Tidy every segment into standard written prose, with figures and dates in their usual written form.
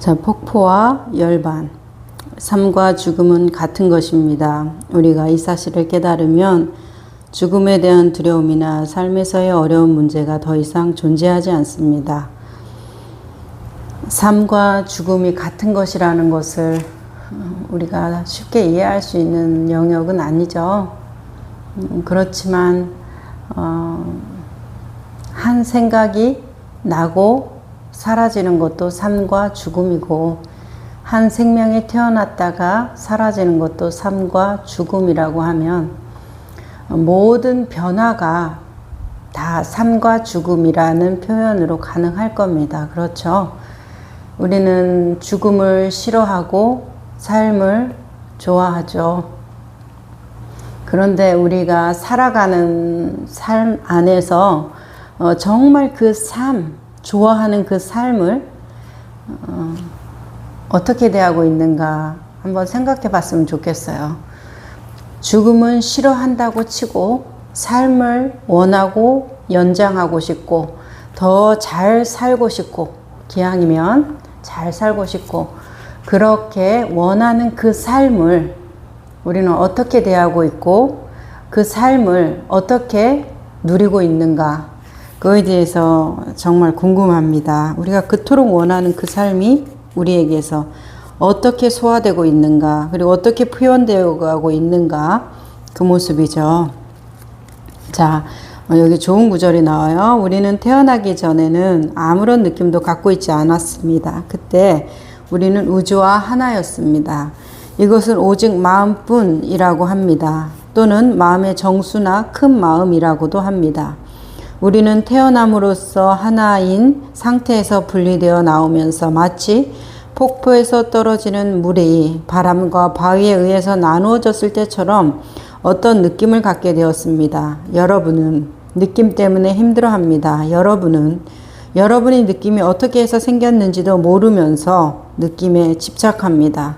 자, 폭포와 열반, 삶과 죽음은 같은 것입니다. 우리가 이 사실을 깨달으면 죽음에 대한 두려움이나 삶에서의 어려운 문제가 더 이상 존재하지 않습니다. 삶과 죽음이 같은 것이라는 것을 우리가 쉽게 이해할 수 있는 영역은 아니죠. 그렇지만 한 생각이 나고 사라지는 것도 삶과 죽음이고, 한 생명이 태어났다가 사라지는 것도 삶과 죽음이라고 하면 모든 변화가 다 삶과 죽음이라는 표현으로 가능할 겁니다. 그렇죠? 우리는 죽음을 싫어하고 삶을 좋아하죠. 그런데 우리가 살아가는 삶 안에서 정말 그 삶, 좋아하는 그 삶을 어떻게 대하고 있는가 한번 생각해 봤으면 좋겠어요. 죽음은 싫어한다고 치고 삶을 원하고 연장하고 싶고 더 잘 살고 싶고, 기왕이면 잘 살고 싶고, 그렇게 원하는 그 삶을 우리는 어떻게 대하고 있고 그 삶을 어떻게 누리고 있는가, 그거에 대해서 정말 궁금합니다. 우리가 그토록 원하는 그 삶이 우리에게서 어떻게 소화되고 있는가, 그리고 어떻게 표현되어 가고 있는가, 그 모습이죠. 자, 여기 좋은 구절이 나와요. 우리는 태어나기 전에는 아무런 느낌도 갖고 있지 않았습니다. 그때 우리는 우주와 하나였습니다. 이것을 오직 마음뿐이라고 합니다. 또는 마음의 정수나 큰 마음이라고도 합니다. 우리는 태어남으로써 하나인 상태에서 분리되어 나오면서 마치 폭포에서 떨어지는 물이 바람과 바위에 의해서 나누어졌을 때처럼 어떤 느낌을 갖게 되었습니다. 여러분은 느낌 때문에 힘들어합니다. 여러분이 느낌이 어떻게 해서 생겼는지도 모르면서 느낌에 집착합니다.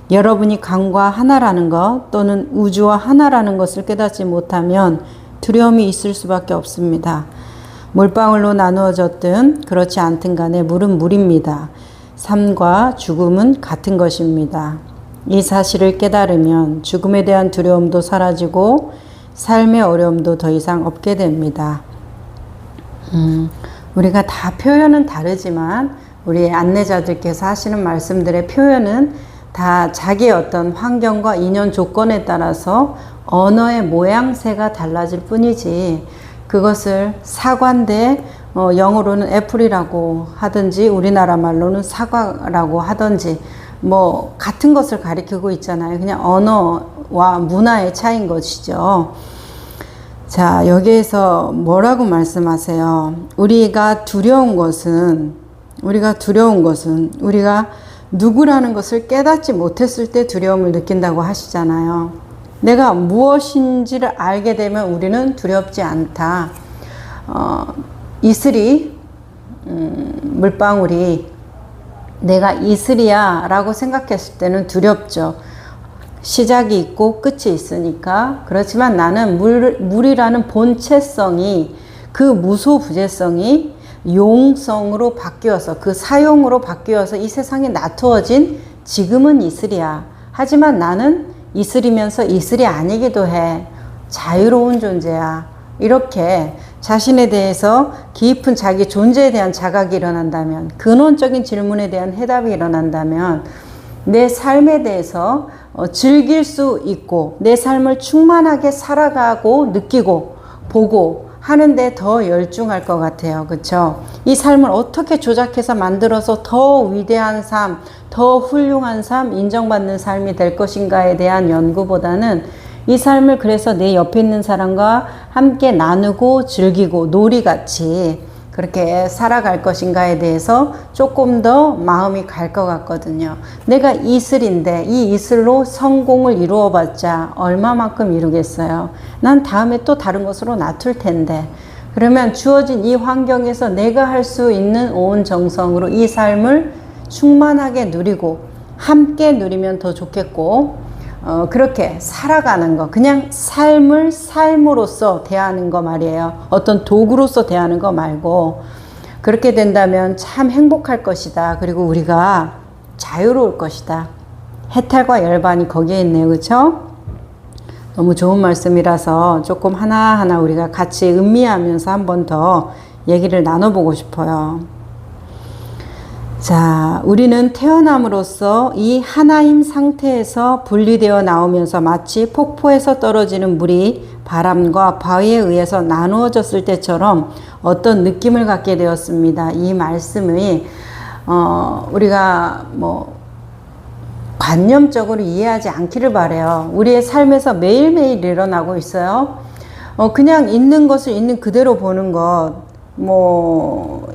여러분이 강과 하나라는 것, 또는 우주와 하나라는 것을 깨닫지 못하면 두려움이 있을 수밖에 없습니다. 물방울로 나누어졌든 그렇지 않든 간에 물은 물입니다. 삶과 죽음은 같은 것입니다. 이 사실을 깨달으면 죽음에 대한 두려움도 사라지고 삶의 어려움도 더 이상 없게 됩니다. 우리가 다 표현은 다르지만 우리 안내자들께서 하시는 말씀들의 표현은 다 자기의 어떤 환경과 인연 조건에 따라서 언어의 모양새가 달라질 뿐이지, 그것을 사과인데 영어로는 애플이라고 하든지 우리나라 말로는 사과라고 하든지 뭐 같은 것을 가리키고 있잖아요. 그냥 언어와 문화의 차이인 것이죠. 자, 여기에서 뭐라고 말씀하세요? 우리가 두려운 것은 우리가 누구라는 것을 깨닫지 못했을 때 두려움을 느낀다고 하시잖아요. 내가 무엇인지를 알게 되면 우리는 두렵지 않다. 이슬이, 물방울이 내가 이슬이야 라고 생각했을 때는 두렵죠. 시작이 있고 끝이 있으니까. 그렇지만 나는 물이라는 본체성이, 그 무소부재성이 용성으로 바뀌어서, 그 사용으로 바뀌어서 이 세상에 나투어진 지금은 이슬이야. 하지만 나는 이슬이면서 이슬이 아니기도 해. 자유로운 존재야. 이렇게 자신에 대해서 깊은 자기 존재에 대한 자각이 일어난다면, 근원적인 질문에 대한 해답이 일어난다면 내 삶에 대해서 즐길 수 있고 내 삶을 충만하게 살아가고 느끼고 보고 하는데 더 열중할 것 같아요. 그렇죠? 이 삶을 어떻게 조작해서 만들어서 더 위대한 삶, 더 훌륭한 삶, 인정받는 삶이 될 것인가에 대한 연구보다는 이 삶을 그래서 내 옆에 있는 사람과 함께 나누고 즐기고 놀이같이 그렇게 살아갈 것인가에 대해서 조금 더 마음이 갈 것 같거든요. 내가 이슬인데 이 이슬로 성공을 이루어봤자 얼마만큼 이루겠어요. 난 다음에 또 다른 것으로 놔둘 텐데. 그러면 주어진 이 환경에서 내가 할 수 있는 온 정성으로 이 삶을 충만하게 누리고 함께 누리면 더 좋겠고, 그렇게 살아가는 거, 그냥 삶을 삶으로서 대하는 거 말이에요. 어떤 도구로서 대하는 거 말고, 그렇게 된다면 참 행복할 것이다. 그리고 우리가 자유로울 것이다. 해탈과 열반이 거기에 있네요. 그렇죠? 너무 좋은 말씀이라서 조금 하나하나 우리가 같이 음미하면서 한 번 더 얘기를 나눠보고 싶어요. 자, 우리는 태어남으로써 이 하나임 상태에서 분리되어 나오면서 마치 폭포에서 떨어지는 물이 바람과 바위에 의해서 나누어졌을 때처럼 어떤 느낌을 갖게 되었습니다. 이 말씀이 우리가 관념적으로 이해하지 않기를 바라요. 우리의 삶에서 매일매일 일어나고 있어요. 그냥 있는 것을 있는 그대로 보는 것.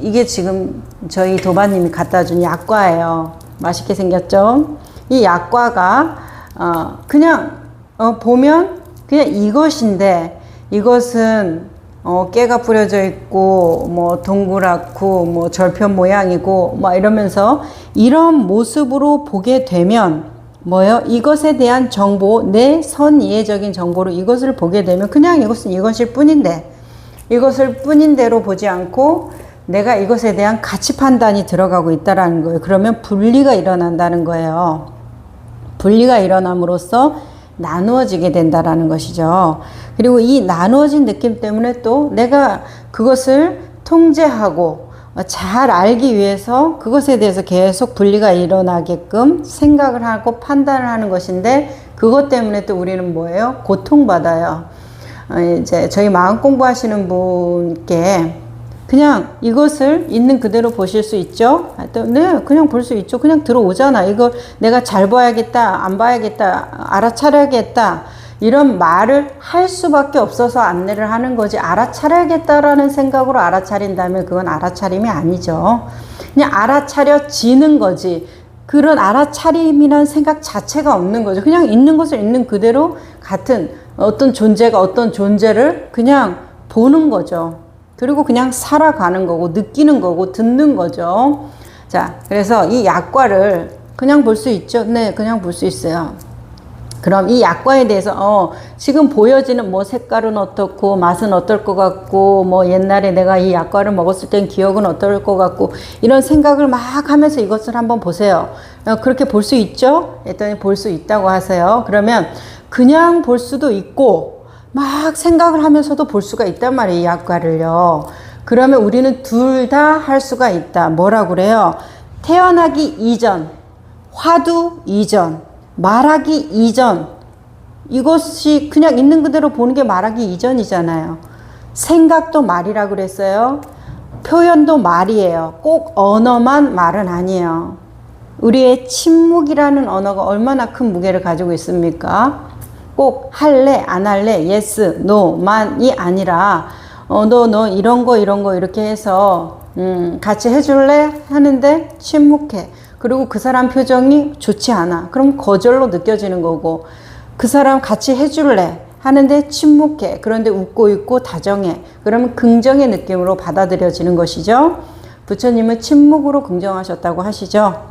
이게 지금 저희 도바님이 갖다 준 약과예요. 맛있게 생겼죠? 이 약과가, 그냥, 보면 그냥 이것인데, 이것은, 깨가 뿌려져 있고, 동그랗고, 절편 모양이고, 이러면서 이런 모습으로 보게 되면, 이것에 대한 정보, 내 선이해적인 정보로 이것을 보게 되면 그냥 이것은 이것일 뿐인데, 이것을 뿐인 대로 보지 않고 내가 이것에 대한 가치 판단이 들어가고 있다라는 거예요. 그러면 분리가 일어난다는 거예요. 분리가 일어남으로써 나누어지게 된다라는 것이죠. 그리고 이 나누어진 느낌 때문에 또 내가 그것을 통제하고 잘 알기 위해서 그것에 대해서 계속 분리가 일어나게끔 생각을 하고 판단을 하는 것인데, 그것 때문에 또 우리는 뭐예요? 고통받아요. 이제 저희 마음 공부하시는 분께 그냥 이것을 있는 그대로 보실 수 있죠? 네, 그냥 볼 수 있죠. 그냥 들어오잖아. 이거 내가 잘 봐야겠다, 안 봐야겠다, 알아차려야겠다. 이런 말을 할 수밖에 없어서 안내를 하는 거지, 알아차려야겠다라는 생각으로 알아차린다면 그건 알아차림이 아니죠. 그냥 알아차려지는 거지. 그런 알아차림이란 생각 자체가 없는 거죠. 그냥 있는 것을 있는 그대로 같은 어떤 존재가 어떤 존재를 그냥 보는 거죠. 그리고 그냥 살아가는 거고 느끼는 거고 듣는 거죠. 자, 그래서 이 약과를 그냥 볼 수 있죠? 네, 그냥 볼 수 있어요. 그럼 이 약과에 대해서 지금 보여지는 색깔은 어떻고 맛은 어떨 것 같고 옛날에 내가 이 약과를 먹었을 땐 기억은 어떨 것 같고 이런 생각을 막 하면서 이것을 한번 보세요. 그렇게 볼 수 있죠? 했더니 볼 수 있다고 하세요. 그러면 그냥 볼 수도 있고 막 생각을 하면서도 볼 수가 있단 말이에요. 이 약과를요. 그러면 우리는 둘 다 할 수가 있다. 뭐라고 그래요? 태어나기 이전, 화두 이전, 말하기 이전, 이것이 그냥 있는 그대로 보는 게 말하기 이전이잖아요. 생각도 말이라고 그랬어요. 표현도 말이에요. 꼭 언어만 말은 아니에요. 우리의 침묵이라는 언어가 얼마나 큰 무게를 가지고 있습니까? 꼭 할래, 안 할래, yes, no만이 아니라 너 이런 거 이렇게 해서 같이 해줄래? 하는데 침묵해. 그리고 그 사람 표정이 좋지 않아. 그럼 거절로 느껴지는 거고, 그 사람 같이 해줄래? 하는데 침묵해. 그런데 웃고 있고 다정해. 그러면 긍정의 느낌으로 받아들여지는 것이죠. 부처님은 침묵으로 긍정하셨다고 하시죠.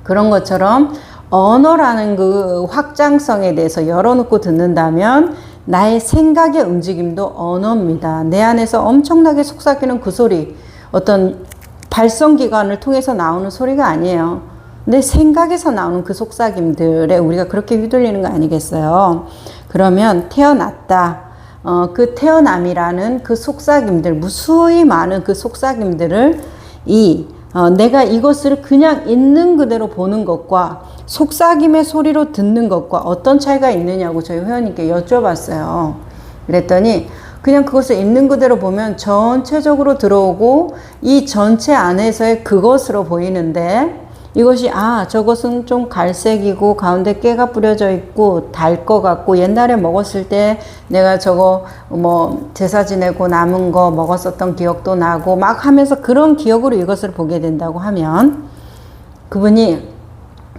그런 것처럼 언어라는 그 확장성에 대해서 열어놓고 듣는다면 나의 생각의 움직임도 언어입니다. 내 안에서 엄청나게 속삭이는 그 소리, 어떤 발성기관을 통해서 나오는 소리가 아니에요. 내 생각에서 나오는 그 속삭임들에 우리가 그렇게 휘둘리는 거 아니겠어요? 그러면 태어났다. 그 태어남이라는 그 속삭임들, 무수히 많은 그 속삭임들을 내가 이것을 그냥 있는 그대로 보는 것과 속삭임의 소리로 듣는 것과 어떤 차이가 있느냐고 저희 회원님께 여쭤봤어요. 그랬더니 그냥 그것을 있는 그대로 보면 전체적으로 들어오고 이 전체 안에서의 그것으로 보이는데, 이것이 저것은 좀 갈색이고 가운데 깨가 뿌려져 있고 달 것 같고 옛날에 먹었을 때 내가 저거 제사 지내고 남은 거 먹었었던 기억도 나고 막 하면서 그런 기억으로 이것을 보게 된다고 하면 그분이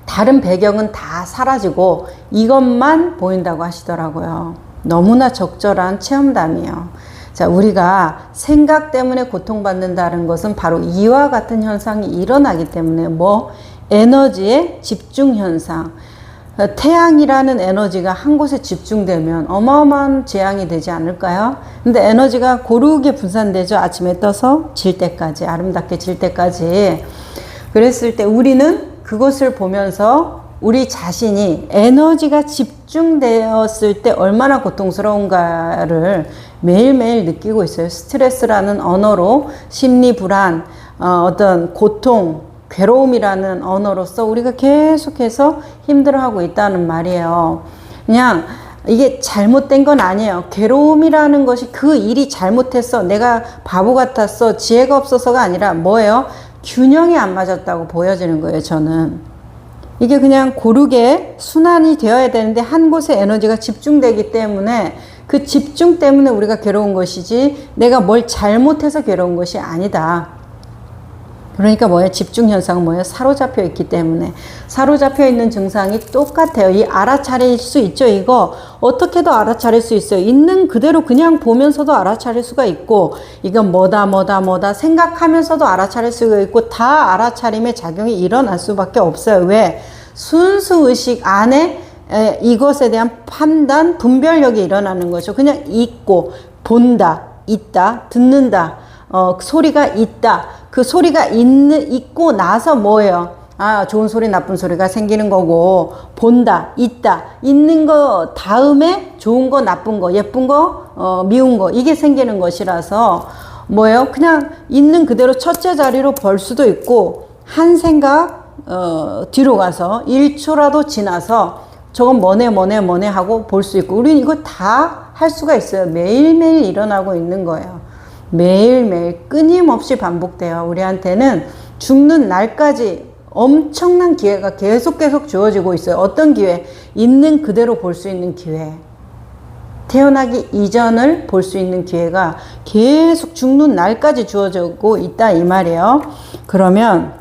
다른 배경은 다 사라지고 이것만 보인다고 하시더라고요. 너무나 적절한 체험담이에요. 자, 우리가 생각 때문에 고통받는다는 것은 바로 이와 같은 현상이 일어나기 때문에 에너지의 집중 현상. 태양이라는 에너지가 한 곳에 집중되면 어마어마한 재앙이 되지 않을까요? 근데 에너지가 고르게 분산되죠. 아침에 떠서 질 때까지, 아름답게 질 때까지. 그랬을 때 우리는 그것을 보면서 우리 자신이 에너지가 집중되었을 때 얼마나 고통스러운가를 매일매일 느끼고 있어요. 스트레스라는 언어로 심리 불안, 어떤 고통, 괴로움이라는 언어로서 우리가 계속해서 힘들어하고 있다는 말이에요. 그냥 이게 잘못된 건 아니에요. 괴로움이라는 것이 그 일이 잘못했어, 내가 바보 같았어, 지혜가 없어서가 아니라 뭐예요? 균형이 안 맞았다고 보여지는 거예요, 저는. 이게 그냥 고르게 순환이 되어야 되는데 한 곳에 에너지가 집중되기 때문에 그 집중 때문에 우리가 괴로운 것이지 내가 뭘 잘못해서 괴로운 것이 아니다. 그러니까 뭐예요? 집중 현상은 뭐예요? 사로잡혀 있기 때문에. 사로잡혀 있는 증상이 똑같아요. 이 알아차릴 수 있죠. 이거 어떻게도 알아차릴 수 있어요. 있는 그대로 그냥 보면서도 알아차릴 수가 있고, 이건 뭐다 생각하면서도 알아차릴 수가 있고, 다 알아차림의 작용이 일어날 수밖에 없어요. 왜? 순수 의식 안에 이것에 대한 판단, 분별력이 일어나는 거죠. 그냥 있고, 본다, 있다, 듣는다, 소리가 있다. 그 소리가 있고 나서 뭐예요? 아, 좋은 소리, 나쁜 소리가 생기는 거고, 본다, 있다, 있는 거 다음에 좋은 거, 나쁜 거, 예쁜 거, 미운 거, 이게 생기는 것이라서 뭐예요? 그냥 있는 그대로 첫째 자리로 볼 수도 있고, 한 생각 뒤로 가서 1초라도 지나서 저건 뭐네 하고 볼 수 있고, 우리는 이거 다 할 수가 있어요. 매일매일 일어나고 있는 거예요. 매일매일 끊임없이 반복돼요. 우리한테는 죽는 날까지 엄청난 기회가 계속 주어지고 있어요. 어떤 기회? 있는 그대로 볼 수 있는 기회. 태어나기 이전을 볼 수 있는 기회가 계속 죽는 날까지 주어지고 있다 이 말이에요. 그러면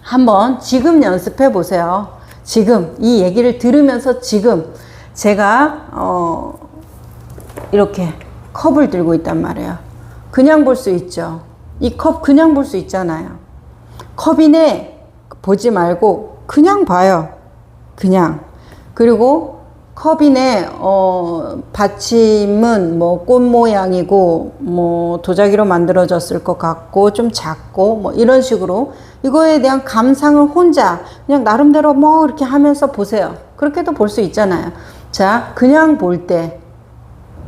한번 지금 연습해 보세요. 지금 이 얘기를 들으면서 지금 제가 이렇게 컵을 들고 있단 말이에요. 그냥 볼 수 있죠. 이 컵 그냥 볼 수 있잖아요. 컵이네 보지 말고 그냥 봐요. 그냥. 그리고 컵이네 받침은 뭐 꽃 모양이고 뭐 도자기로 만들어졌을 것 같고 좀 작고 뭐 이런 식으로 이거에 대한 감상을 혼자 그냥 나름대로 뭐 이렇게 하면서 보세요. 그렇게도 볼 수 있잖아요. 자, 그냥 볼 때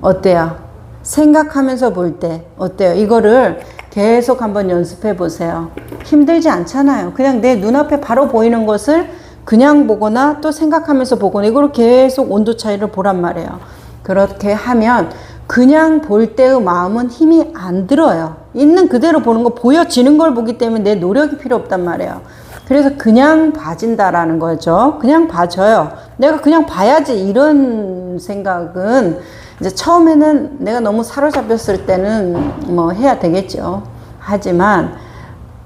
어때요? 생각하면서 볼 때 어때요? 이거를 계속 한번 연습해 보세요. 힘들지 않잖아요. 그냥 내 눈앞에 바로 보이는 것을 그냥 보거나 또 생각하면서 보거나 이걸 계속 온도 차이를 보란 말이에요. 그렇게 하면 그냥 볼 때의 마음은 힘이 안 들어요. 있는 그대로 보는 거, 보여지는 걸 보기 때문에 내 노력이 필요 없단 말이에요. 그래서 그냥 봐진다라는 거죠. 그냥 봐져요. 내가 그냥 봐야지 이런 생각은 이제 처음에는 내가 너무 사로잡혔을 때는 뭐 해야 되겠죠. 하지만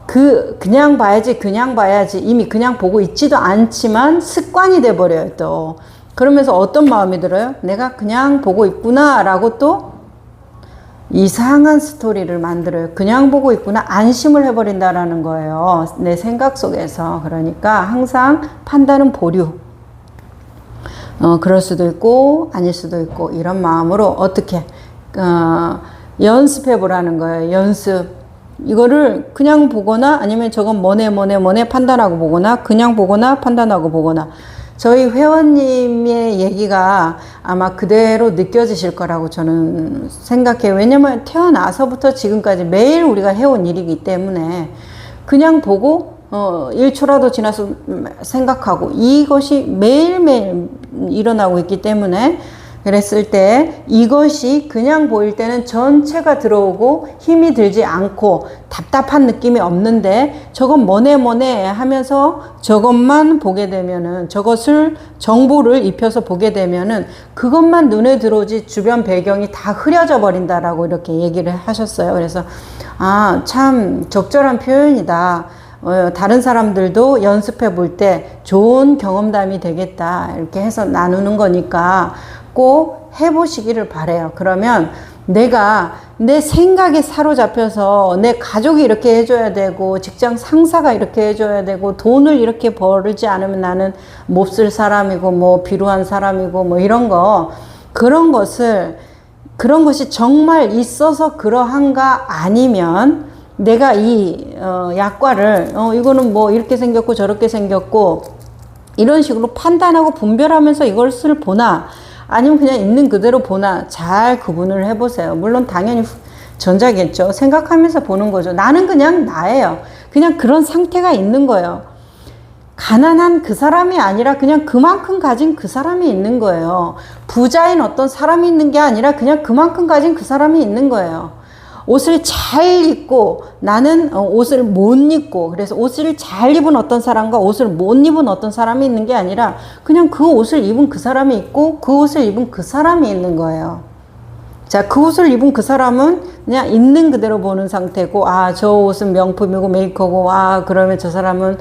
그냥 봐야지 이미 그냥 보고 있지도 않지만 습관이 돼버려요. 또 그러면서 어떤 마음이 들어요? 내가 그냥 보고 있구나 라고 또 이상한 스토리를 만들어요. 그냥 보고 있구나, 안심을 해버린다라는 거예요. 내 생각 속에서. 그러니까 항상 판단은 보류. 그럴 수도 있고 아닐 수도 있고 이런 마음으로 어떻게 연습해 보라는 거예요. 연습. 이거를 그냥 보거나 아니면 저건 뭐네 판단하고 보거나 그냥 보거나 판단하고 보거나. 저희 회원님의 얘기가 아마 그대로 느껴지실 거라고 저는 생각해요. 왜냐면 태어나서부터 지금까지 매일 우리가 해온 일이기 때문에 그냥 보고 1초라도 지나서 생각하고 이것이 매일매일 일어나고 있기 때문에 그랬을 때 이것이 그냥 보일 때는 전체가 들어오고 힘이 들지 않고 답답한 느낌이 없는데 저건 뭐네 하면서 저것만 보게 되면은 저것을 정보를 입혀서 보게 되면은 그것만 눈에 들어오지 주변 배경이 다 흐려져 버린다라고 이렇게 얘기를 하셨어요. 그래서 아, 참 적절한 표현이다. 다른 사람들도 연습해 볼 때 좋은 경험담이 되겠다. 이렇게 해서 나누는 거니까 꼭 해보시기를 바래요. 그러면 내가 내 생각에 사로잡혀서 내 가족이 이렇게 해줘야 되고 직장 상사가 이렇게 해줘야 되고 돈을 이렇게 벌지 않으면 나는 몹쓸 사람이고 뭐 비루한 사람이고 뭐 이런 거 그런 것이 정말 있어서 그러한가 아니면 내가 이 약과를 이거는 뭐 이렇게 생겼고 저렇게 생겼고 이런 식으로 판단하고 분별하면서 이것을 보나 아니면 그냥 있는 그대로 보나 잘 구분을 해보세요. 물론 당연히 전자겠죠. 생각하면서 보는 거죠. 나는 그냥 나예요. 그냥 그런 상태가 있는 거예요. 가난한 그 사람이 아니라 그냥 그만큼 가진 그 사람이 있는 거예요. 부자인 어떤 사람이 있는 게 아니라 그냥 그만큼 가진 그 사람이 있는 거예요. 옷을 잘 입고 나는 옷을 못 입고, 그래서 옷을 잘 입은 어떤 사람과 옷을 못 입은 어떤 사람이 있는 게 아니라 그냥 그 옷을 입은 그 사람이 있고 그 옷을 입은 그 사람이 있는 거예요. 자, 그 옷을 입은 그 사람은 그냥 있는 그대로 보는 상태고, 아, 저 옷은 명품이고 메이커고, 아, 그러면 저 사람은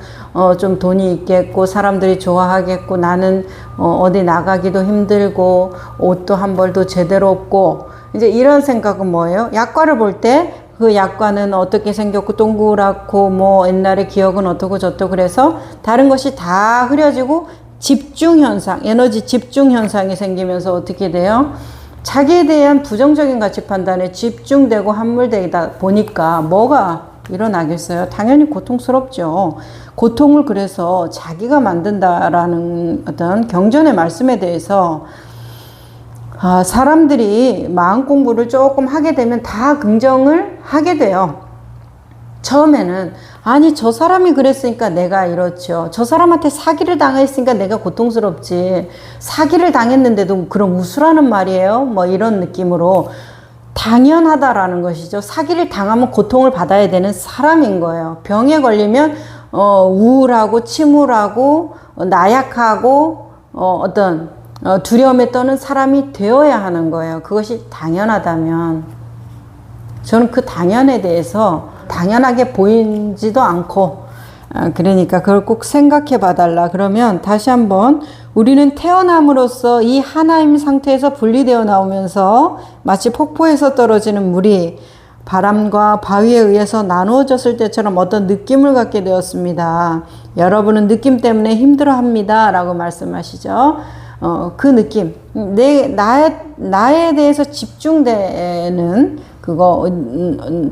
좀 돈이 있겠고 사람들이 좋아하겠고, 나는 어디 나가기도 힘들고 옷도 한 벌도 제대로 없고, 이제 이런 생각은 뭐예요? 약과를 볼 때 그 약과는 어떻게 생겼고 동그랗고 뭐 옛날에 기억은 어떻고 저떻고, 그래서 다른 것이 다 흐려지고 집중 현상, 에너지 집중 현상이 생기면서 어떻게 돼요? 자기에 대한 부정적인 가치 판단에 집중되고 함몰되다 보니까 뭐가 일어나겠어요? 당연히 고통스럽죠. 고통을 그래서 자기가 만든다라는 어떤 경전의 말씀에 대해서 사람들이 마음 공부를 조금 하게 되면 다 긍정을 하게 돼요. 처음에는 아니 저 사람이 그랬으니까 내가 이렇죠. 저 사람한테 사기를 당했으니까 내가 고통스럽지. 사기를 당했는데도 그럼 웃으라는 말이에요. 뭐 이런 느낌으로 당연하다라는 것이죠. 사기를 당하면 고통을 받아야 되는 사람인 거예요. 병에 걸리면 우울하고 침울하고 나약하고 어떤 두려움에 떠는 사람이 되어야 하는 거예요. 그것이 당연하다면 저는 그 당연에 대해서 당연하게 보이지도 않고, 그러니까 그걸 꼭 생각해 봐달라. 그러면 다시 한번 우리는 태어남으로써 이 하나님 상태에서 분리되어 나오면서 마치 폭포에서 떨어지는 물이 바람과 바위에 의해서 나누어졌을 때처럼 어떤 느낌을 갖게 되었습니다. 여러분은 느낌 때문에 힘들어합니다 라고 말씀하시죠. 그 느낌, 나에 대해서 집중되는 그거,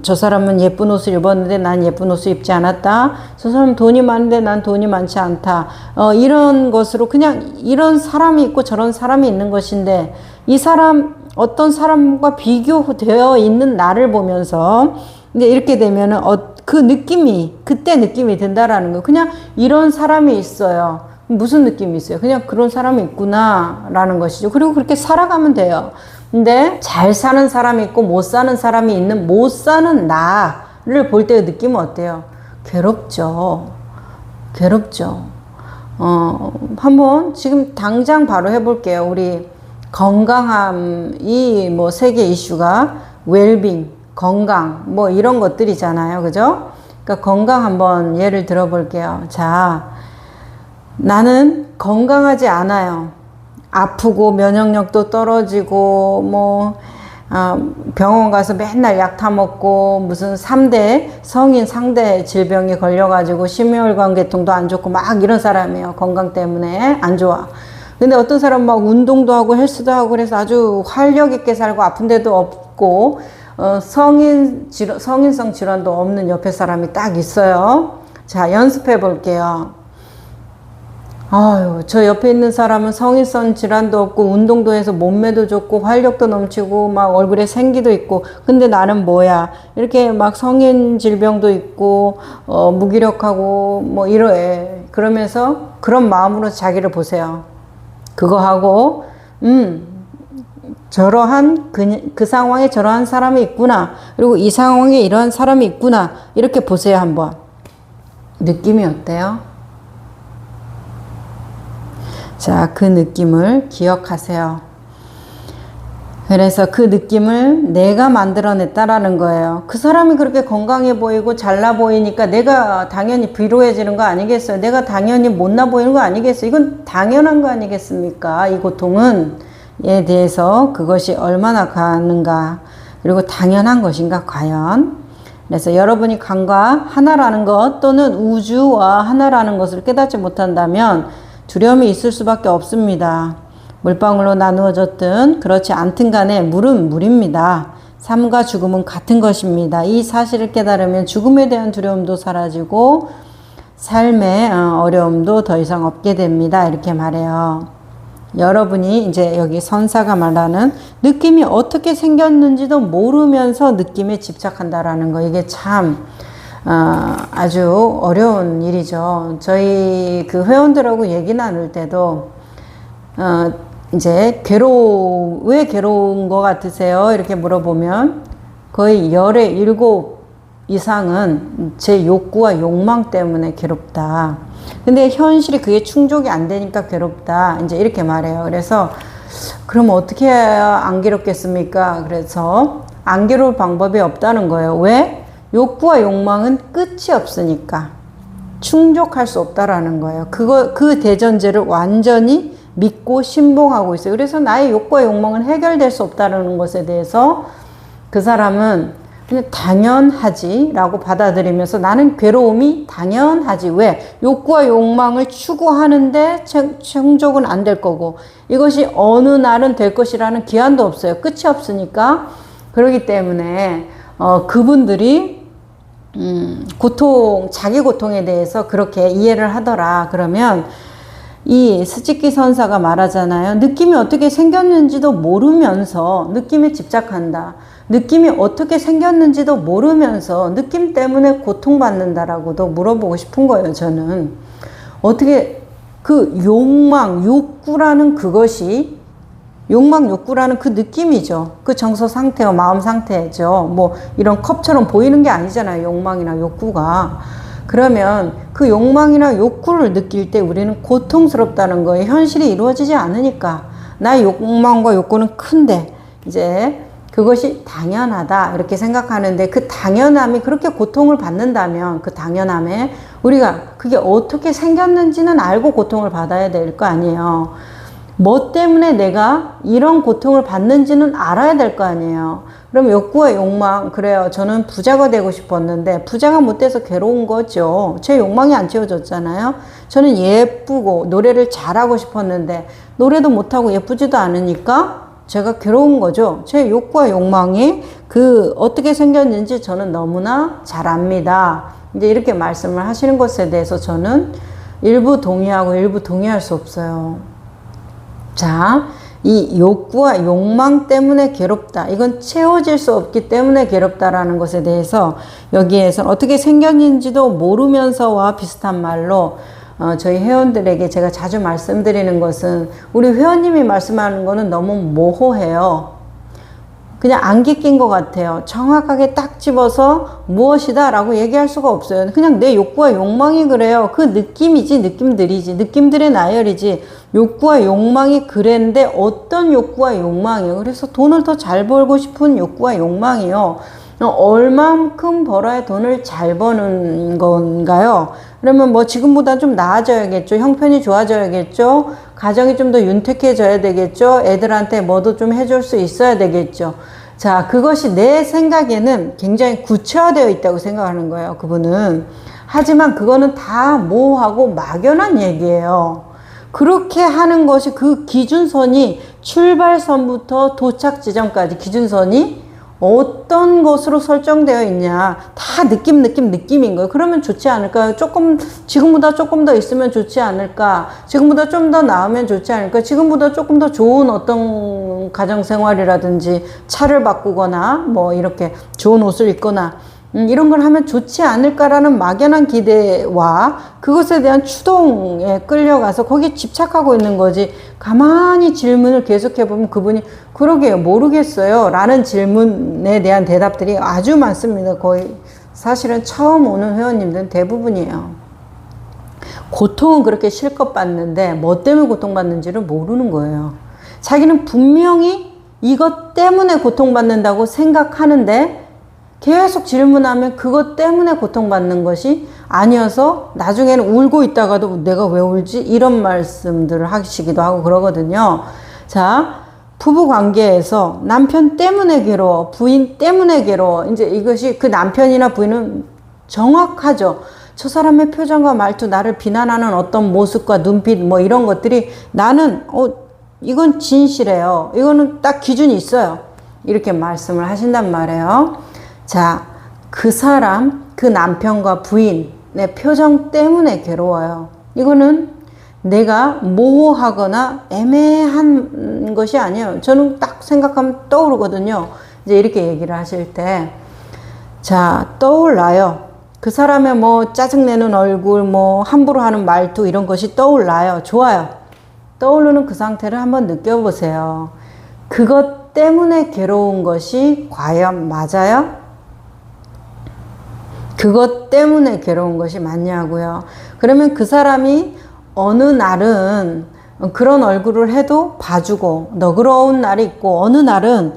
저 사람은 예쁜 옷을 입었는데 난 예쁜 옷을 입지 않았다. 저 사람은 돈이 많은데 난 돈이 많지 않다. 이런 것으로 그냥 이런 사람이 있고 저런 사람이 있는 것인데, 이 사람, 어떤 사람과 비교되어 있는 나를 보면서 이제 이렇게 되면은 그 느낌이, 그때 느낌이 든다라는 거예요. 그냥 이런 사람이 있어요. 무슨 느낌이 있어요? 그냥 그런 사람이 있구나 라는 것이죠. 그리고 그렇게 살아가면 돼요. 근데 잘 사는 사람이 있고 못 사는 사람이 있는 못 사는 나를 볼 때의 느낌은 어때요? 괴롭죠. 괴롭죠. 한번 지금 당장 바로 해볼게요. 우리 건강함이 뭐 세계 이슈가 웰빙, 건강 뭐 이런 것들이잖아요. 그죠? 그러니까 건강 한번 예를 들어 볼게요. 자, 나는 건강하지 않아요. 아프고 면역력도 떨어지고 뭐 병원 가서 맨날 약 타먹고 무슨 3대 성인 상대 질병에 걸려가지고 심혈관계통도 안 좋고 막 이런 사람이에요. 건강 때문에 안 좋아. 근데 어떤 사람 막 운동도 하고 헬스도 하고 그래서 아주 활력 있게 살고 아픈 데도 없고 성인성 질환도 없는 옆에 사람이 딱 있어요. 자, 연습해 볼게요. 아유, 저 옆에 있는 사람은 성인성 질환도 없고 운동도 해서 몸매도 좋고 활력도 넘치고 막 얼굴에 생기도 있고, 근데 나는 뭐야 이렇게 막 성인 질병도 있고 무기력하고 뭐 이래. 그러면서 그런 마음으로 자기를 보세요. 그거 하고 저러한 그 상황에 저러한 사람이 있구나, 그리고 이 상황에 이러한 사람이 있구나, 이렇게 보세요. 한번 느낌이 어때요? 자, 그 느낌을 기억하세요. 그래서 그 느낌을 내가 만들어냈다라는 거예요. 그 사람이 그렇게 건강해 보이고 잘나 보이니까 내가 당연히 비로해지는 거 아니겠어요? 내가 당연히 못나 보이는 거 아니겠어요? 이건 당연한 거 아니겠습니까? 이 고통은 에 대해서 그것이 얼마나 가는가, 그리고 당연한 것인가 과연. 그래서 여러분이 강과 하나라는 것 또는 우주와 하나라는 것을 깨닫지 못한다면 두려움이 있을 수밖에 없습니다. 물방울로 나누어졌든 그렇지 않든 간에 물은 물입니다. 삶과 죽음은 같은 것입니다. 이 사실을 깨달으면 죽음에 대한 두려움도 사라지고 삶의 어려움도 더 이상 없게 됩니다. 이렇게 말해요. 여러분이 이제 여기 선사가 말하는 느낌이 어떻게 생겼는지도 모르면서 느낌에 집착한다라는 거, 이게 참 아주 어려운 일이죠. 저희 그 회원들하고 얘기 나눌 때도 이제 왜 괴로운 것 같으세요? 이렇게 물어보면 거의 10의 7 이상은 제 욕구와 욕망 때문에 괴롭다. 근데 현실이 그게 충족이 안 되니까 괴롭다. 이제 이렇게 말해요. 그래서 그럼 어떻게 해야 안 괴롭겠습니까? 그래서 안 괴로울 방법이 없다는 거예요. 왜? 욕구와 욕망은 끝이 없으니까 충족할 수 없다라는 거예요. 그 대전제를 완전히 믿고 신봉하고 있어요. 그래서 나의 욕구와 욕망은 해결될 수 없다는 것에 대해서 그 사람은 그냥 당연하지 라고 받아들이면서 나는 괴로움이 당연하지. 왜? 욕구와 욕망을 추구하는데 충족은 안 될 거고 이것이 어느 날은 될 것이라는 기한도 없어요. 끝이 없으니까. 그렇기 때문에 그분들이 자기 고통에 대해서 그렇게 이해를 하더라. 그러면 이 스즈키 선사가 말하잖아요. 느낌이 어떻게 생겼는지도 모르면서 느낌에 집착한다. 느낌이 어떻게 생겼는지도 모르면서 느낌 때문에 고통받는다라고도 물어보고 싶은 거예요. 저는 어떻게 그 욕구라는 그것이 욕구라는 그 느낌이죠. 그 정서 상태와 마음 상태죠. 뭐 이런 컵처럼 보이는 게 아니잖아요. 욕망이나 욕구가. 그러면 그 욕망이나 욕구를 느낄 때 우리는 고통스럽다는 거예요. 현실이 이루어지지 않으니까. 나의 욕망과 욕구는 큰데 이제 그것이 당연하다 이렇게 생각하는데 그 당연함이 그렇게 고통을 받는다면 그 당연함에 우리가 그게 어떻게 생겼는지는 알고 고통을 받아야 될 거 아니에요. 뭐 때문에 내가 이런 고통을 받는지는 알아야 될 거 아니에요. 그럼 욕구와 욕망, 그래요. 저는 부자가 되고 싶었는데 부자가 못 돼서 괴로운 거죠. 제 욕망이 안 채워졌잖아요. 저는 예쁘고 노래를 잘하고 싶었는데 노래도 못하고 예쁘지도 않으니까 제가 괴로운 거죠. 제 욕구와 욕망이 어떻게 생겼는지 저는 너무나 잘 압니다. 이제 이렇게 말씀을 하시는 것에 대해서 저는 일부 동의하고 일부 동의할 수 없어요. 자, 이 욕구와 욕망 때문에 괴롭다. 이건 채워질 수 없기 때문에 괴롭다라는 것에 대해서 여기에서 어떻게 생겼는지도 모르면서와 비슷한 말로 저희 회원들에게 제가 자주 말씀드리는 것은 우리 회원님이 말씀하는 거는 너무 모호해요. 그냥 안개 낀 것 같아요. 정확하게 딱 집어서 무엇이다 라고 얘기할 수가 없어요. 그냥 내 욕구와 욕망이 그래요. 그 느낌이지, 느낌들이지, 느낌들의 나열이지. 욕구와 욕망이 그랬는데 어떤 욕구와 욕망이요? 그래서 돈을 더 잘 벌고 싶은 욕구와 욕망이요. 얼만큼 벌어야 돈을 잘 버는 건가요? 그러면 뭐 지금보다 좀 나아져야겠죠. 형편이 좋아져야겠죠. 가정이 좀 더 윤택해져야 되겠죠. 애들한테 뭐도 좀 해줄 수 있어야 되겠죠. 자, 그것이 내 생각에는 굉장히 구체화되어 있다고 생각하는 거예요. 그분은. 하지만 그거는 다 모호하고 막연한 얘기예요. 그렇게 하는 것이 그 기준선이 출발선부터 도착 지점까지 기준선이 어떤 것으로 설정되어 있냐. 다 느낌인 거예요. 그러면 좋지 않을까요? 지금보다 조금 더 있으면 좋지 않을까? 지금보다 좀 더 나으면 좋지 않을까? 지금보다 조금 더 좋은 어떤 가정생활이라든지 차를 바꾸거나 뭐 이렇게 좋은 옷을 입거나 이런 걸 하면 좋지 않을까라는 막연한 기대와 그것에 대한 추동에 끌려가서 거기에 집착하고 있는 거지. 가만히 질문을 계속해보면 그분이 그러게요, 모르겠어요 라는 질문에 대한 대답들이 아주 많습니다. 거의 사실은 처음 오는 회원님들은 대부분이에요. 고통은 그렇게 실컷 받는데 뭐 때문에 고통받는지를 모르는 거예요. 자기는 분명히 이것 때문에 고통받는다고 생각하는데 계속 질문하면 그것 때문에 고통받는 것이 아니어서 나중에는 울고 있다가도 내가 왜 울지? 이런 말씀들을 하시기도 하고 그러거든요. 자, 부부 관계에서 남편 때문에 괴로워, 부인 때문에 괴로워. 이제 이것이 그 남편이나 부인은 정확하죠. 저 사람의 표정과 말투, 나를 비난하는 어떤 모습과 눈빛 뭐 이런 것들이 나는 이건 진실해요. 이거는 딱 기준이 있어요. 이렇게 말씀을 하신단 말이에요. 자, 그 사람, 그 남편과 부인의 표정 때문에 괴로워요. 이거는 내가 모호하거나 애매한 것이 아니에요. 저는 딱 생각하면 떠오르거든요. 이제 이렇게 얘기를 하실 때, 자, 떠올라요. 그 사람의 뭐 짜증내는 얼굴, 뭐 함부로 하는 말투 이런 것이 떠올라요. 좋아요. 떠오르는 그 상태를 한번 느껴보세요. 그것 때문에 괴로운 것이 과연 맞아요? 그것 때문에 괴로운 것이 맞냐고요. 그러면 그 사람이 어느 날은 그런 얼굴을 해도 봐주고 너그러운 날이 있고, 어느 날은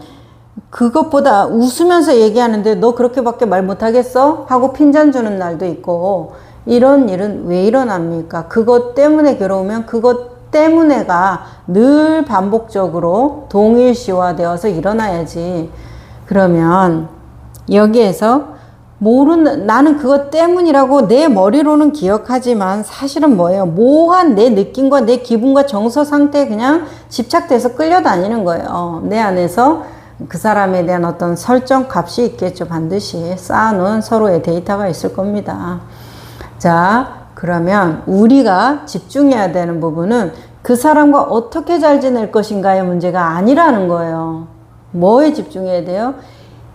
그것보다 웃으면서 얘기하는데 너 그렇게밖에 말 못하겠어? 하고 핀잔 주는 날도 있고, 이런 일은 왜 일어납니까? 그것 때문에 괴로우면 그것 때문에가 늘 반복적으로 동일시화되어서 일어나야지. 그러면 여기에서 나는 그것 때문이라고 내 머리로는 기억하지만 사실은 뭐예요? 모호한 내 느낌과 내 기분과 정서 상태에 그냥 집착돼서 끌려다니는 거예요. 내 안에서 그 사람에 대한 어떤 설정 값이 있겠죠. 반드시 쌓아놓은 서로의 데이터가 있을 겁니다. 자, 그러면 우리가 집중해야 되는 부분은 그 사람과 어떻게 잘 지낼 것인가의 문제가 아니라는 거예요. 뭐에 집중해야 돼요?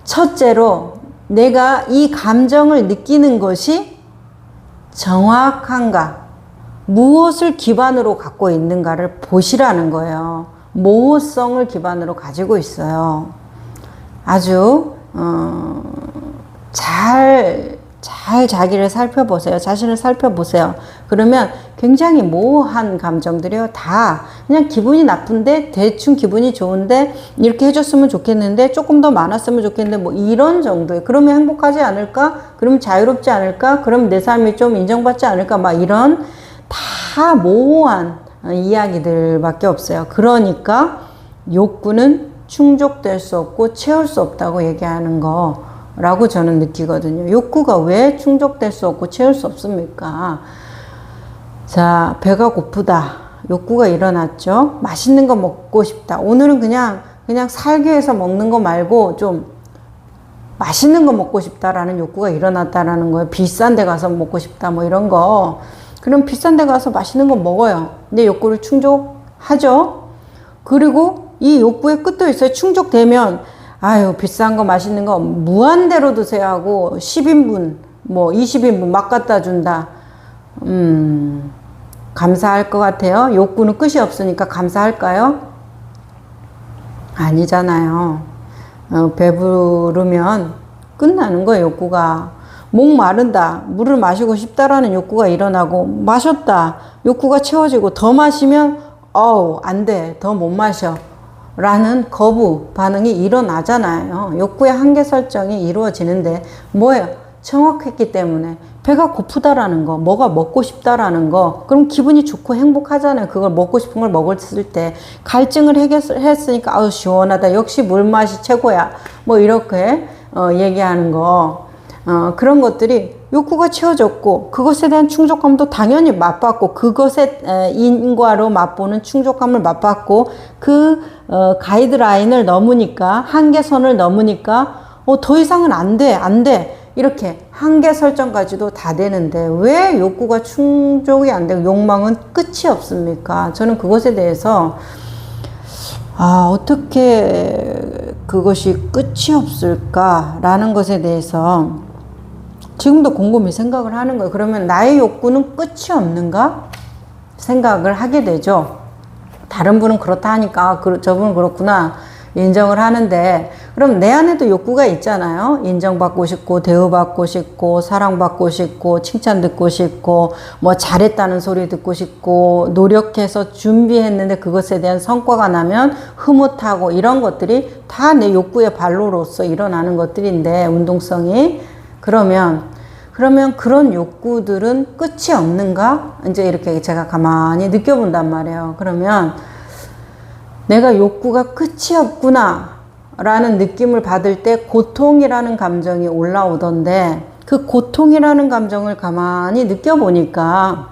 첫째로 내가 이 감정을 느끼는 것이 정확한가, 무엇을 기반으로 갖고 있는가를 보시라는 거예요. 모호성을 기반으로 가지고 있어요. 아주 잘 자기를 살펴보세요. 자신을 살펴보세요. 그러면 굉장히 모호한 감정들이요. 다 그냥 기분이 나쁜데, 대충 기분이 좋은데, 이렇게 해줬으면 좋겠는데, 조금 더 많았으면 좋겠는데, 뭐 이런 정도에. 그러면 행복하지 않을까? 그러면 자유롭지 않을까? 그럼 내 삶이 좀 인정받지 않을까? 막 이런 다 모호한 이야기들밖에 없어요. 그러니까 욕구는 충족될 수 없고 채울 수 없다고 얘기하는 거라고 저는 느끼거든요. 욕구가 왜 충족될 수 없고 채울 수 없습니까? 자, 배가 고프다. 욕구가 일어났죠. 맛있는 거 먹고 싶다. 오늘은 그냥 살기 위해서 먹는 거 말고 좀 맛있는 거 먹고 싶다라는 욕구가 일어났다라는 거예요. 비싼 데 가서 먹고 싶다 뭐 이런 거. 그럼 비싼 데 가서 맛있는 거 먹어요. 내 욕구를 충족하죠. 그리고 이 욕구의 끝도 있어요. 충족되면 아유, 비싼 거 맛있는 거 무한대로 드세요 하고 10인분 뭐 20인분 막 갖다 준다. 감사할 것 같아요. 욕구는 끝이 없으니까 감사할까요? 아니잖아요. 배부르면 끝나는 거예요. 욕구가. 목 마른다. 물을 마시고 싶다라는 욕구가 일어나고, 마셨다. 욕구가 채워지고, 더 마시면 안 돼. 더 못 마셔. 라는 거부 반응이 일어나잖아요. 욕구의 한계 설정이 이루어지는데 뭐예요? 정확했기 때문에. 배가 고프다라는 거, 뭐가 먹고 싶다라는 거, 그럼 기분이 좋고 행복하잖아요. 그걸 먹고 싶은 걸 먹었을 때. 갈증을 해결했으니까 아우 시원하다. 역시 물맛이 최고야. 뭐 이렇게 얘기하는 거. 그런 것들이 욕구가 채워졌고, 그것에 대한 충족감도 당연히 맛봤고, 그것의 인과로 맛보는 충족감을 맛봤고, 그 가이드라인을 넘으니까, 한계선을 넘으니까 더 이상은 안 돼. 이렇게 한계 설정까지도 다 되는데 왜 욕구가 충족이 안 되고 욕망은 끝이 없습니까? 저는 그것에 대해서 어떻게 그것이 끝이 없을까라는 것에 대해서 지금도 곰곰이 생각을 하는 거예요. 그러면 나의 욕구는 끝이 없는가? 생각을 하게 되죠. 다른 분은 그렇다 하니까 저분은 그렇구나 인정을 하는데, 그럼 내 안에도 욕구가 있잖아요. 인정받고 싶고, 대우받고 싶고, 사랑받고 싶고, 칭찬 듣고 싶고, 뭐 잘했다는 소리 듣고 싶고, 노력해서 준비했는데 그것에 대한 성과가 나면 흐뭇하고, 이런 것들이 다 내 욕구의 발로로서 일어나는 것들인데, 운동성이. 그러면 그런 욕구들은 끝이 없는가? 이제 이렇게 제가 가만히 느껴본단 말이에요. 그러면 내가 욕구가 끝이 없구나 라는 느낌을 받을 때 고통이라는 감정이 올라오던데, 그 고통이라는 감정을 가만히 느껴보니까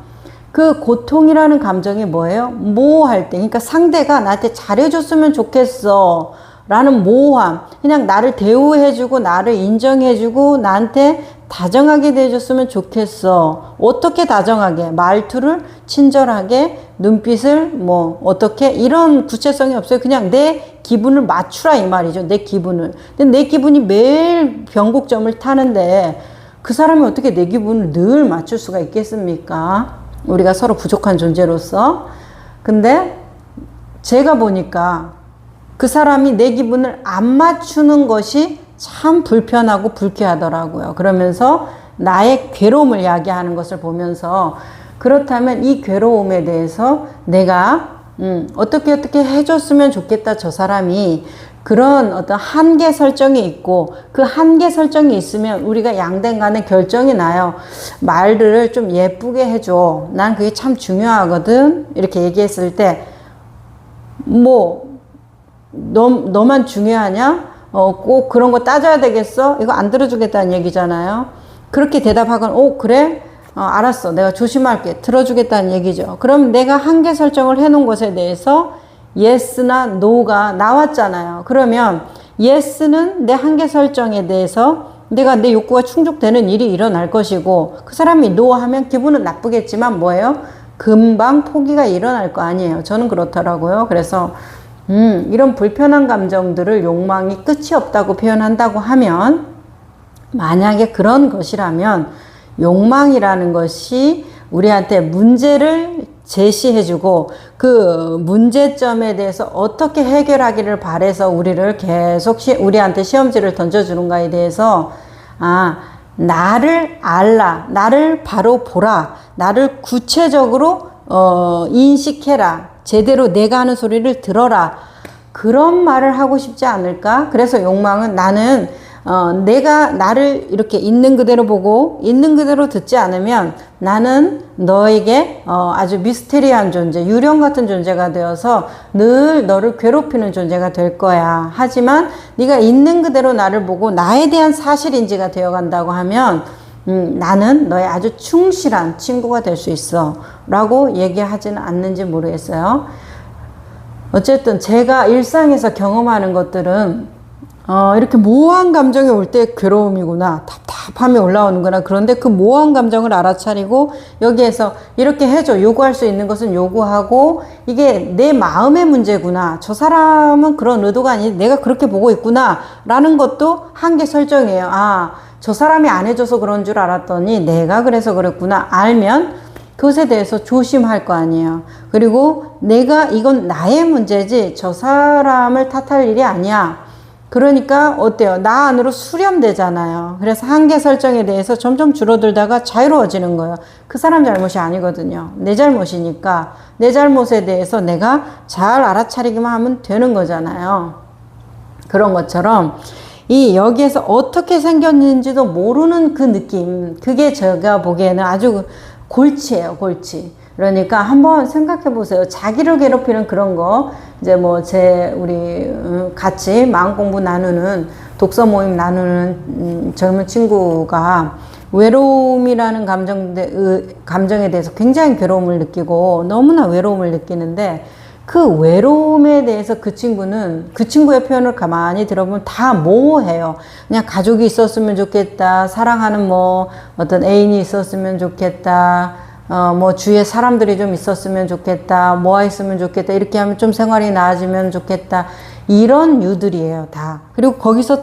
그 고통이라는 감정이 뭐예요? 모호할 때, 그러니까 상대가 나한테 잘해줬으면 좋겠어 라는 모호함, 그냥 나를 대우해주고 나를 인정해주고 나한테 다정하게 대해줬으면 좋겠어. 어떻게 다정하게? 말투를 친절하게, 눈빛을 뭐 어떻게, 이런 구체성이 없어요. 그냥 내 기분을 맞추라 이 말이죠. 내 기분을. 근데 내 기분이 매일 변곡점을 타는데 그 사람이 어떻게 내 기분을 늘 맞출 수가 있겠습니까? 우리가 서로 부족한 존재로서. 근데 제가 보니까 그 사람이 내 기분을 안 맞추는 것이 참 불편하고 불쾌하더라고요. 그러면서 나의 괴로움을 이야기하는 것을 보면서, 그렇다면 이 괴로움에 대해서 내가 어떻게 해줬으면 좋겠다. 저 사람이 그런 어떤 한계 설정이 있고, 그 한계 설정이 있으면 우리가 양대 간에 결정이 나요. 말들을 좀 예쁘게 해줘. 난 그게 참 중요하거든. 이렇게 얘기했을 때 너만 중요하냐? 꼭 그런 거 따져야 되겠어? 이거 안 들어주겠다는 얘기잖아요. 그렇게 대답하거나, 그래? 알았어. 내가 조심할게. 들어주겠다는 얘기죠. 그럼 내가 한계 설정을 해놓은 것에 대해서 yes나 no가 나왔잖아요. 그러면 yes는 내 한계 설정에 대해서 내가 내 욕구가 충족되는 일이 일어날 것이고, 그 사람이 no 하면 기분은 나쁘겠지만 뭐예요? 금방 포기가 일어날 거 아니에요. 저는 그렇더라고요. 그래서 이런 불편한 감정들을 욕망이 끝이 없다고 표현한다고 하면, 만약에 그런 것이라면 욕망이라는 것이 우리한테 문제를 제시해주고 그 문제점에 대해서 어떻게 해결하기를 바래서 우리를 계속 우리한테 시험지를 던져주는가에 대해서, 나를 알라, 나를 바로 보라, 나를 구체적으로 인식해라, 제대로 내가 하는 소리를 들어라, 그런 말을 하고 싶지 않을까? 그래서 욕망은 나는 내가 나를 이렇게 있는 그대로 보고 있는 그대로 듣지 않으면 나는 너에게 아주 미스테리한 존재, 유령 같은 존재가 되어서 늘 너를 괴롭히는 존재가 될 거야. 하지만 네가 있는 그대로 나를 보고 나에 대한 사실인지가 되어간다고 하면 나는 너의 아주 충실한 친구가 될 수 있어 라고 얘기하지는 않는지 모르겠어요. 어쨌든 제가 일상에서 경험하는 것들은 이렇게 모호한 감정이 올 때 괴로움이구나, 답답함이 올라오는구나. 그런데 그 모호한 감정을 알아차리고 여기에서 이렇게 해줘, 요구할 수 있는 것은 요구하고, 이게 내 마음의 문제구나, 저 사람은 그런 의도가 아니지 내가 그렇게 보고 있구나 라는 것도 한계 설정이에요. 저 사람이 안 해줘서 그런 줄 알았더니 내가 그래서 그랬구나. 알면 그것에 대해서 조심할 거 아니에요. 그리고 내가 이건 나의 문제지 저 사람을 탓할 일이 아니야. 그러니까 어때요? 나 안으로 수렴되잖아요. 그래서 한계 설정에 대해서 점점 줄어들다가 자유로워지는 거예요. 그 사람 잘못이 아니거든요. 내 잘못이니까 내 잘못에 대해서 내가 잘 알아차리기만 하면 되는 거잖아요. 그런 것처럼 여기에서 어떻게 생겼는지도 모르는 그 느낌, 그게 제가 보기에는 아주 골치예요, 골치. 그러니까 한번 생각해 보세요. 자기를 괴롭히는 그런 거, 이제 우리 같이 마음 공부 나누는, 독서 모임 나누는 젊은 친구가 외로움이라는 감정에 대해서 굉장히 괴로움을 느끼고 너무나 외로움을 느끼는데, 그 외로움에 대해서 그 친구는, 그 친구의 표현을 가만히 들어보면 다 모호해요. 그냥 가족이 있었으면 좋겠다, 사랑하는 어떤 애인이 있었으면 좋겠다, 주위에 사람들이 좀 있었으면 좋겠다, 모아 있으면 좋겠다, 이렇게 하면 좀 생활이 나아지면 좋겠다, 이런 유들이에요, 다. 그리고 거기서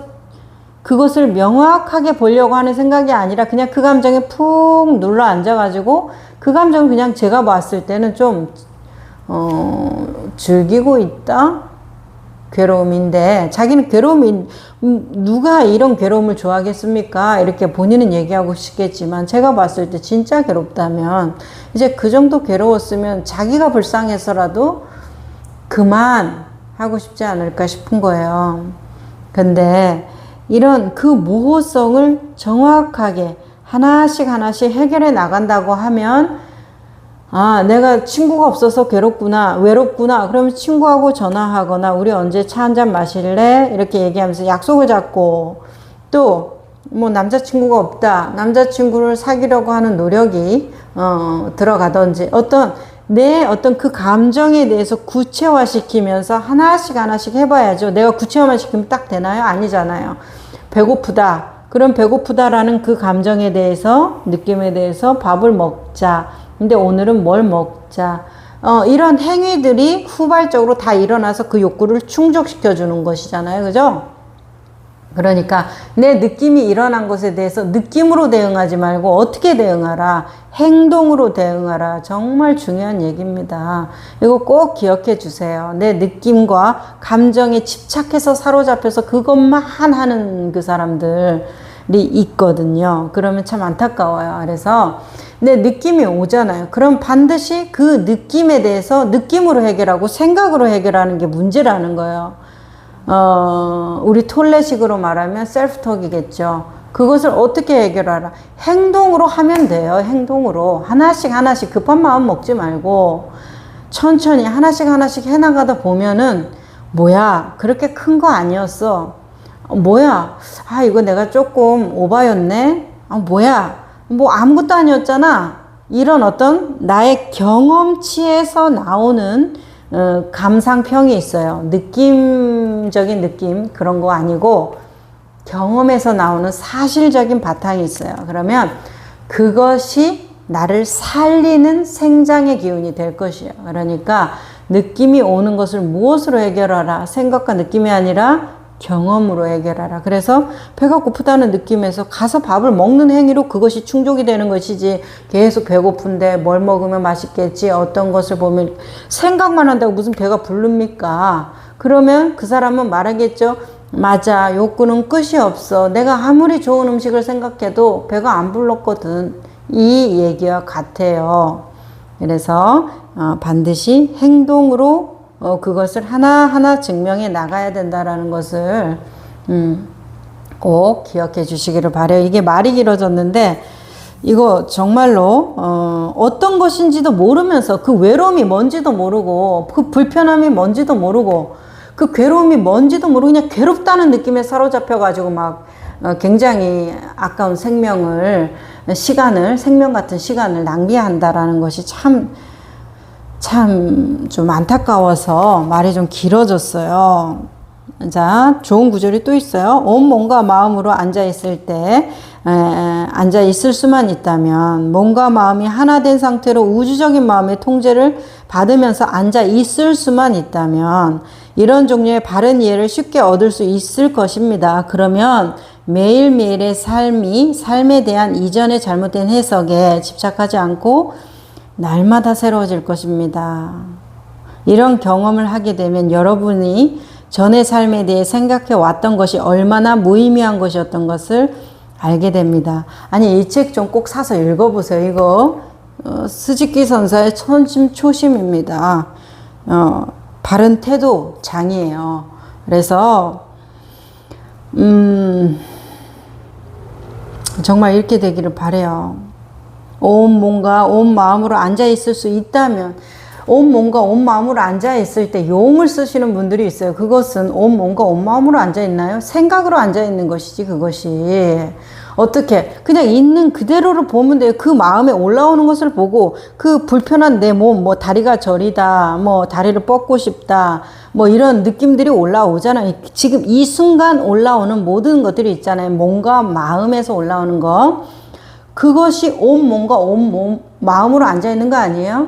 그것을 명확하게 보려고 하는 생각이 아니라 그냥 그 감정에 푹 눌러 앉아가지고 그 감정을 그냥 제가 봤을 때는 좀 즐기고 있다? 괴로움인데, 자기는 누가 이런 괴로움을 좋아하겠습니까? 이렇게 본인은 얘기하고 싶겠지만, 제가 봤을 때 진짜 괴롭다면, 이제 그 정도 괴로웠으면 자기가 불쌍해서라도 그만 하고 싶지 않을까 싶은 거예요. 근데 이런 그 모호성을 정확하게 하나씩 해결해 나간다고 하면, 내가 친구가 없어서 괴롭구나, 외롭구나. 그러면 친구하고 전화하거나, 우리 언제 차 한잔 마실래? 이렇게 얘기하면서 약속을 잡고, 또 남자친구가 없다, 남자친구를 사귀려고 하는 노력이 들어가든지, 어떤 내 어떤 그 감정에 대해서 구체화시키면서 하나씩 하나씩 해봐야죠. 내가 구체화만 시키면 딱 되나요? 아니잖아요. 배고프다. 그럼 배고프다라는 그 감정에 대해서, 느낌에 대해서 밥을 먹자. 근데 오늘은 뭘 먹자. 이런 행위들이 후발적으로 다 일어나서 그 욕구를 충족시켜 주는 것이잖아요. 그죠? 그러니까 내 느낌이 일어난 것에 대해서 느낌으로 대응하지 말고 어떻게 대응하라? 행동으로 대응하라. 정말 중요한 얘기입니다. 이거 꼭 기억해 주세요. 내 느낌과 감정에 집착해서 사로잡혀서 그것만 하는 그 사람들이 있거든요. 그러면 참 안타까워요. 그래서 내 느낌이 오잖아요. 그럼 반드시 그 느낌에 대해서 느낌으로 해결하고 생각으로 해결하는 게 문제라는 거예요. 우리 톨레식으로 말하면 셀프톡이겠죠. 그것을 어떻게 해결하라? 행동으로 하면 돼요. 행동으로. 하나씩 하나씩 급한 마음 먹지 말고 천천히 하나씩 하나씩 해나가다 보면은 뭐야 그렇게 큰 거 아니었어. 뭐야 이거 내가 조금 오바였네. 뭐야 뭐 아무것도 아니었잖아. 이런 어떤 나의 경험치에서 나오는 감상평이 있어요. 느낌적인 느낌 그런 거 아니고 경험에서 나오는 사실적인 바탕이 있어요. 그러면 그것이 나를 살리는 생장의 기운이 될 것이에요. 그러니까 느낌이 오는 것을 무엇으로 해결하라? 생각과 느낌이 아니라 경험으로 해결하라. 그래서 배가 고프다는 느낌에서 가서 밥을 먹는 행위로 그것이 충족이 되는 것이지 계속 배고픈데 뭘 먹으면 맛있겠지 어떤 것을 보면 생각만 한다고 무슨 배가 부릅니까? 그러면 그 사람은 말하겠죠. 맞아, 욕구는 끝이 없어. 내가 아무리 좋은 음식을 생각해도 배가 안 불렀거든. 이 얘기와 같아요. 그래서 반드시 행동으로 그것을 하나하나 증명해 나가야 된다라는 것을 꼭 기억해 주시기를 바라요. 이게 말이 길어졌는데 이거 정말로 어떤 것인지도 모르면서 그 외로움이 뭔지도 모르고 그 불편함이 뭔지도 모르고 그 괴로움이 뭔지도 모르고 그냥 괴롭다는 느낌에 사로잡혀 가지고 막 굉장히 아까운 생명 같은 시간을 낭비한다라는 것이 참 좀 안타까워서 말이 좀 길어졌어요. 자, 좋은 구절이 또 있어요. 온 몸과 마음으로 앉아있을 때 앉아있을 수만 있다면 몸과 마음이 하나 된 상태로 우주적인 마음의 통제를 받으면서 앉아있을 수만 있다면 이런 종류의 바른 이해를 쉽게 얻을 수 있을 것입니다. 그러면 매일매일의 삶에 대한 이전의 잘못된 해석에 집착하지 않고 날마다 새로워질 것입니다. 이런 경험을 하게 되면 여러분이 전의 삶에 대해 생각해 왔던 것이 얼마나 무의미한 것이었던 것을 알게 됩니다. 아니 이 책 좀 꼭 사서 읽어보세요. 이거 스즈키 선사의 초심입니다. 바른 태도 장이에요. 그래서 정말 이렇게 되기를 바라요. 온 몸과 온 마음으로 앉아있을 수 있다면 온 몸과 온 마음으로 앉아있을 때 용을 쓰시는 분들이 있어요. 그것은 온 몸과 온 마음으로 앉아있나요? 생각으로 앉아있는 것이지 그것이. 어떻게? 그냥 있는 그대로를 보면 돼요. 그 마음에 올라오는 것을 보고 그 불편한 내 몸, 뭐 다리가 저리다, 뭐 다리를 뻗고 싶다, 뭐 이런 느낌들이 올라오잖아요. 지금 이 순간 올라오는 모든 것들이 있잖아요. 몸과 마음에서 올라오는 거. 그것이 온 몸과 온 마음으로 앉아있는 거 아니에요?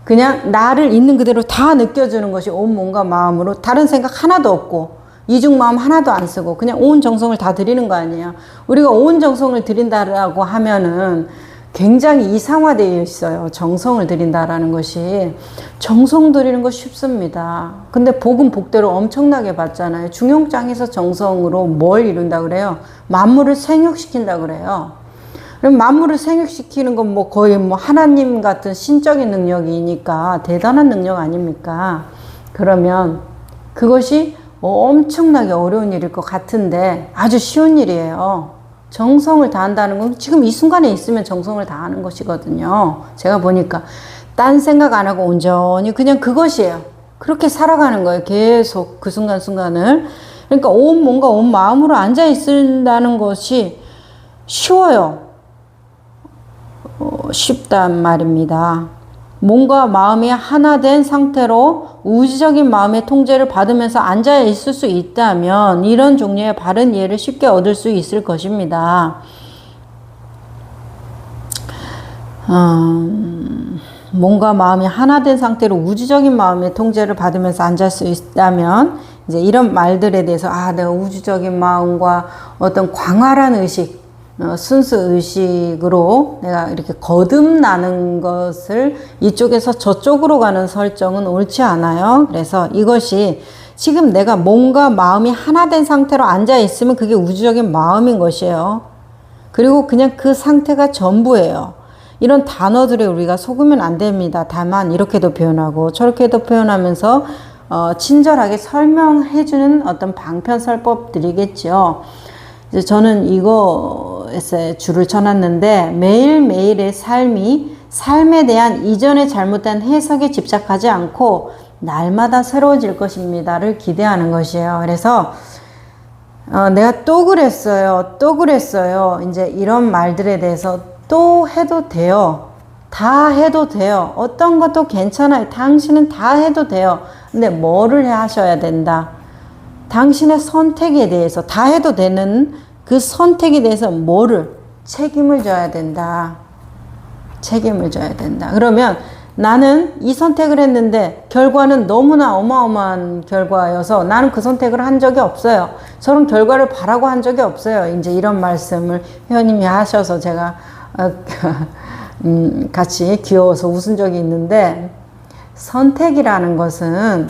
그냥 나를 있는 그대로 다 느껴주는 것이 온 몸과 마음으로 다른 생각 하나도 없고 이중마음 하나도 안 쓰고 그냥 온 정성을 다 드리는 거 아니에요? 우리가 온 정성을 드린다라고 하면은 굉장히 이상화되어 있어요. 정성을 드린다라는 것이. 정성 드리는 거 쉽습니다. 근데 복은 복대로 엄청나게 받잖아요. 중용장에서 정성으로 뭘 이룬다 그래요? 만물을 생육시킨다 그래요. 그럼 만물을 생육시키는 건 뭐 거의 뭐 하나님 같은 신적인 능력이니까 대단한 능력 아닙니까? 그러면 그것이 엄청나게 어려운 일일 것 같은데 아주 쉬운 일이에요. 정성을 다한다는 건 지금 이 순간에 있으면 정성을 다하는 것이거든요. 제가 보니까 딴 생각 안 하고 온전히 그냥 그것이에요. 그렇게 살아가는 거예요. 계속 그 순간순간을. 그러니까 온 몸과 온 마음으로 앉아 있는다는 것이 쉬워요. 쉽단 말입니다. 몸과 마음이 하나 된 상태로 우주적인 마음의 통제를 받으면서 앉아 있을 수 있다면 이런 종류의 바른 이해를 쉽게 얻을 수 있을 것입니다. 몸과 마음이 하나 된 상태로 우주적인 마음의 통제를 받으면서 앉을 수 있다면 이제 이런 말들에 대해서 내가 우주적인 마음과 어떤 광활한 의식, 순수 의식으로 내가 이렇게 거듭나는 것을 이쪽에서 저쪽으로 가는 설정은 옳지 않아요. 그래서 이것이 지금 내가 몸과 마음이 하나 된 상태로 앉아 있으면 그게 우주적인 마음인 것이에요. 그리고 그냥 그 상태가 전부예요. 이런 들에 우리가 속으면 안 됩니다. 다만 이렇게도 표현하고 저렇게도 표현하면서 친절하게 설명해주는 어떤 방편설법들이겠죠. 이제 저는 이거에 줄을 쳐놨는데 매일매일의 삶에 대한 이전의 잘못된 해석에 집착하지 않고 날마다 새로워질 것입니다를 기대하는 것이에요. 그래서 내가 또 그랬어요. 이제 이런 말들에 대해서 또 해도 돼요. 다 해도 돼요. 어떤 것도 괜찮아요. 당신은 다 해도 돼요. 근데 뭐를 하셔야 된다. 당신의 선택에 대해서 다 해도 되는 그 선택에 대해서 책임을 져야 된다. 책임을 져야 된다. 그러면 나는 이 선택을 했는데 결과는 너무나 어마어마한 결과여서 나는 그 선택을 한 적이 없어요. 저런 결과를 바라고 한 적이 없어요. 이제 이런 말씀을 회원님이 하셔서 제가 같이 귀여워서 웃은 적이 있는데, 선택이라는 것은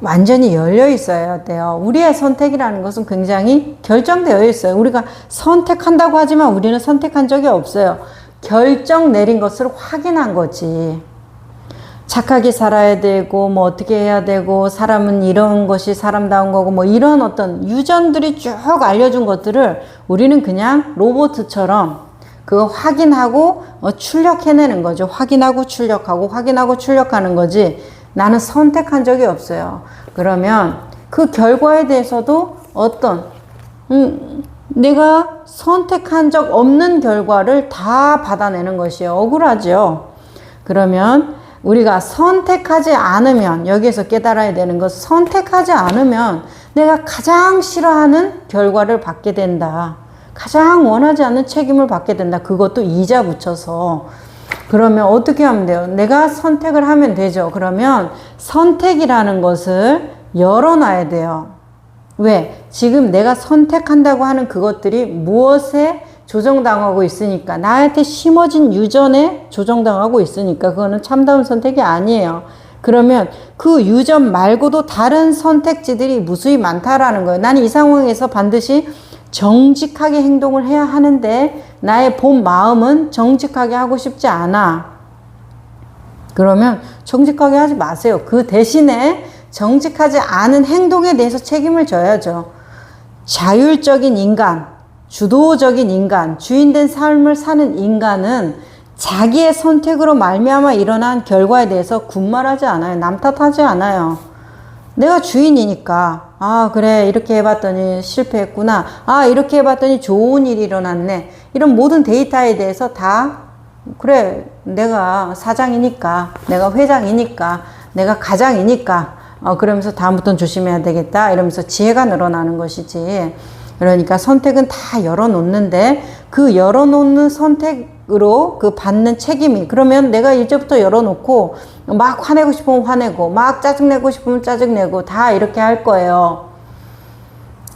완전히 열려 있어야 돼요. 우리의 선택이라는 것은 굉장히 결정되어 있어요. 우리가 선택한다고 하지만 우리는 선택한 적이 없어요. 결정 내린 것을 확인한 거지. 착하게 살아야 되고 어떻게 해야 되고 사람은 이런 것이 사람다운 거고 이런 어떤 유전들이 쭉 알려준 것들을 우리는 그냥 로봇처럼 그거 확인하고 출력해내는 거죠. 확인하고 출력하고 확인하고 출력하는 거지 나는 선택한 적이 없어요. 그러면 그 결과에 대해서도 내가 선택한 적 없는 결과를 다 받아내는 것이 억울하죠. 그러면 우리가 선택하지 않으면, 여기에서 깨달아야 되는 것, 선택하지 않으면 내가 가장 싫어하는 결과를 받게 된다. 가장 원하지 않는 책임을 받게 된다. 그것도 이자 붙여서. 그러면 어떻게 하면 돼요? 내가 선택을 하면 되죠. 그러면 선택이라는 것을 열어놔야 돼요. 왜? 지금 내가 선택한다고 하는 그것들이 무엇에 조정당하고 있으니까, 나한테 심어진 유전에 조정당하고 있으니까 그거는 참다운 선택이 아니에요. 그러면 그 유전 말고도 다른 선택지들이 무수히 많다라는 거예요. 나는 이 상황에서 반드시 정직하게 행동을 해야 하는데 나의 본 마음은 정직하게 하고 싶지 않아. 그러면 정직하게 하지 마세요. 그 대신에 정직하지 않은 행동에 대해서 책임을 져야죠. 자율적인 인간, 주도적인 인간, 주인된 삶을 사는 인간은 자기의 선택으로 말미암아 일어난 결과에 대해서 군말하지 않아요. 남 탓하지 않아요. 내가 주인이니까 그래 이렇게 해봤더니 실패했구나, 이렇게 해봤더니 좋은 일이 일어났네, 이런 모든 데이터에 대해서 다 그래 내가 사장이니까, 내가 회장이니까, 내가 가장이니까 그러면서 다음부터는 조심해야 되겠다 이러면서 지혜가 늘어나는 것이지. 그러니까 선택은 다 열어놓는데 그 열어놓는 선택으로 그 받는 책임이, 그러면 내가 이제부터 열어놓고 막 화내고 싶으면 화내고 막 짜증내고 싶으면 짜증내고 다 이렇게 할 거예요.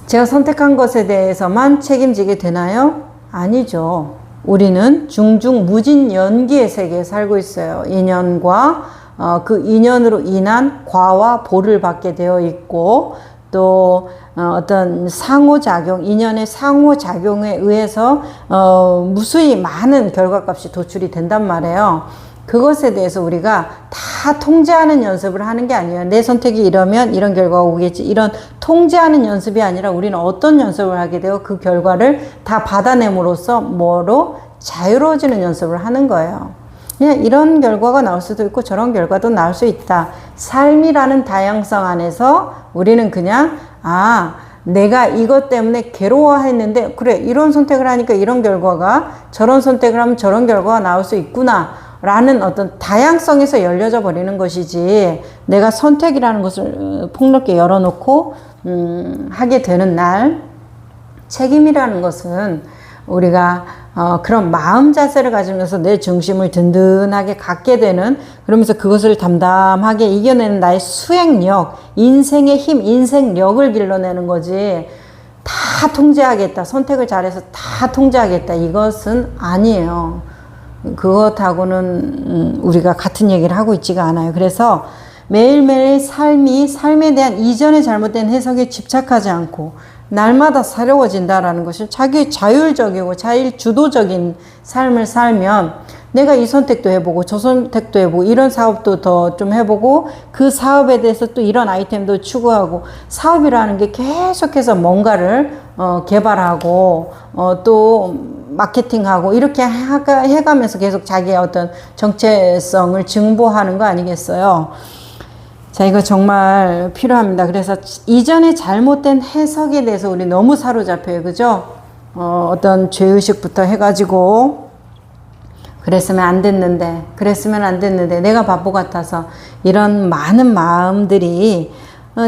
제가 선택한 것에 대해서만 책임지게 되나요? 아니죠. 우리는 중중무진 연기의 세계에 살고 있어요. 인연과 그 인연으로 인한 과와 보를 받게 되어 있고, 또 어떤 상호작용, 인연의 상호작용에 의해서 무수히 많은 결과값이 도출이 된단 말이에요. 그것에 대해서 우리가 다 통제하는 연습을 하는 게 아니에요. 내 선택이 이러면 이런 결과가 오겠지, 이런 통제하는 연습이 아니라 우리는 어떤 연습을 하게 되고 그 결과를 다 받아냄으로써 자유로워지는 연습을 하는 거예요. 그냥 이런 결과가 나올 수도 있고 저런 결과도 나올 수 있다. 삶이라는 다양성 안에서 우리는 그냥 내가 이것 때문에 괴로워했는데 그래 이런 선택을 하니까 이런 결과가, 저런 선택을 하면 저런 결과가 나올 수 있구나, 라는 어떤 다양성에서 열려져 버리는 것이지, 내가 선택이라는 것을 폭넓게 열어놓고 하게 되는 날, 책임이라는 것은 우리가 그런 마음 자세를 가지면서 내 중심을 든든하게 갖게 되는, 그러면서 그것을 담담하게 이겨내는 나의 수행력, 인생의 힘, 인생력을 길러내는 거지, 다 통제하겠다, 선택을 잘해서 다 통제하겠다, 이것은 아니에요. 그것하고는 우리가 같은 얘기를 하고 있지가 않아요. 그래서 매일매일 삶에 대한 이전의 잘못된 해석에 집착하지 않고 날마다 새로워진다라는 것을 자기 자율적이고 자율주도적인 삶을 살면, 내가 이 선택도 해보고 저 선택도 해보고 이런 사업도 더 좀 해보고 그 사업에 대해서 또 이런 아이템도 추구하고, 사업이라는 게 계속해서 뭔가를 개발하고 또 마케팅하고 이렇게 해가면서 계속 자기의 어떤 정체성을 증보하는 거 아니겠어요? 자, 이거 정말 필요합니다. 그래서 이전에 잘못된 해석에 대해서 우리 너무 사로잡혀요. 그죠? 어떤 죄의식부터 해가지고, 그랬으면 안 됐는데, 내가 바보 같아서, 이런 많은 마음들이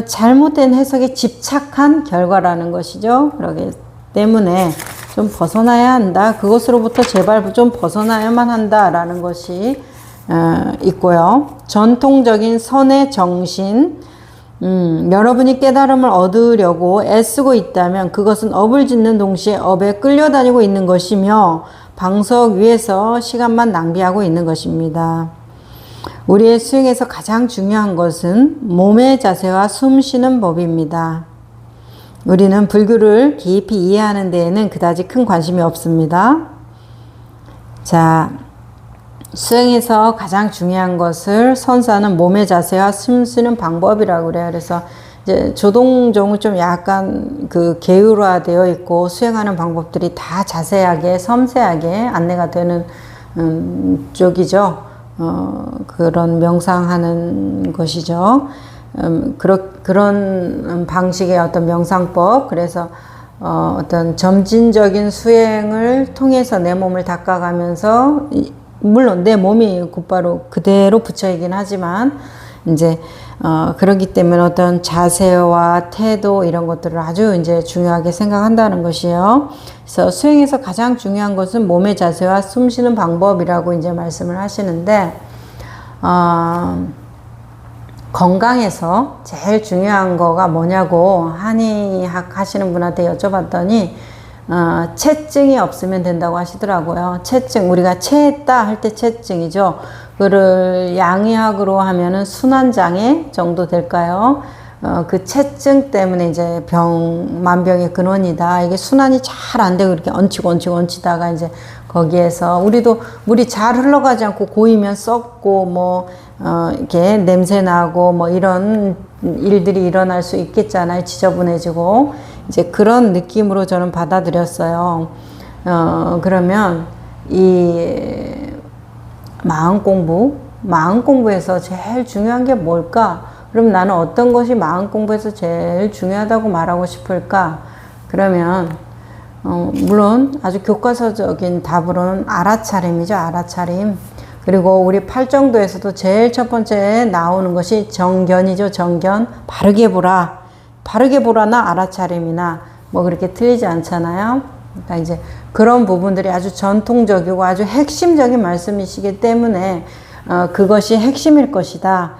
잘못된 해석에 집착한 결과라는 것이죠. 그러기 때문에 좀 벗어나야 한다. 그것으로부터 제발 좀 벗어나야만 한다라는 것이 있고요. 전통적인 선의 정신, 여러분이 깨달음을 얻으려고 애쓰고 있다면 그것은 업을 짓는 동시에 업에 끌려다니고 있는 것이며, 방석 위에서 시간만 낭비하고 있는 것입니다. 우리의 수행에서 가장 중요한 것은 몸의 자세와 숨 쉬는 법입니다. 우리는 불교를 깊이 이해하는 데에는 그다지 큰 관심이 없습니다. 자, 수행에서 가장 중요한 것을 선사하는 몸의 자세와 숨 쉬는 방법이라고 그래요. 그래서 이제 조동종은 좀 약간 그 계율화되어 있고, 수행하는 방법들이 다 자세하게 섬세하게 안내가 되는 쪽이죠. 그런 명상하는 것이죠. 그런 방식의 어떤 명상법. 그래서 어떤 점진적인 수행을 통해서 내 몸을 닦아가면서, 물론 내 몸이 곧바로 그대로 붙여있긴 하지만, 이제 그렇기 때문에 어떤 자세와 태도 이런 것들을 아주 이제 중요하게 생각한다는 것이에요. 그래서 수행에서 가장 중요한 것은 몸의 자세와 숨 쉬는 방법이라고 이제 말씀을 하시는데, 건강에서 제일 중요한 거가 뭐냐고 한의학 하시는 분한테 여쭤봤더니, 체증이 없으면 된다고 하시더라고요. 체증, 우리가 체했다 할 때 체증이죠. 그를 양의학으로 하면은 순환장애 정도 될까요? 그 체증 때문에 이제 만병의 근원이다. 이게 순환이 잘 안 되고 이렇게 얹히다가 이제 거기에서 우리도 물이 잘 흘러가지 않고 고이면 썩고 뭐 이렇게 냄새 나고 뭐 이런 일들이 일어날 수 있겠잖아요. 지저분해지고 이제 그런 느낌으로 저는 받아들였어요. 그러면 이 마음 공부에서 제일 중요한 게 뭘까? 그럼 나는 어떤 것이 마음 공부에서 제일 중요하다고 말하고 싶을까? 그러면 물론 아주 교과서적인 답으로는 알아차림이죠. 알아차림. 그리고 우리 팔정도에서도 제일 첫 번째 나오는 것이 정견이죠. 정견. 바르게 보라나 알아차림이나 뭐 그렇게 틀리지 않잖아요. 그러니까 이제 그런 부분들이 아주 전통적이고 아주 핵심적인 말씀이시기 때문에 그것이 핵심일 것이다.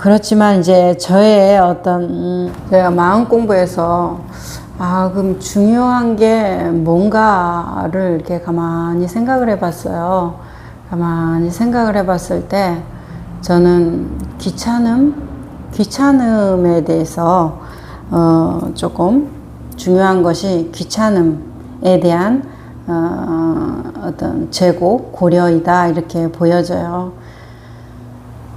그렇지만 이제 저의 어떤 제가 마음 공부에서 그럼 중요한 게 뭔가를 이렇게 가만히 생각을 해봤어요. 가만히 생각을 해봤을 때 저는 귀찮음에 대해서 조금 중요한 것이 귀찮음에 대한 어떤 재고 고려이다 이렇게 보여져요.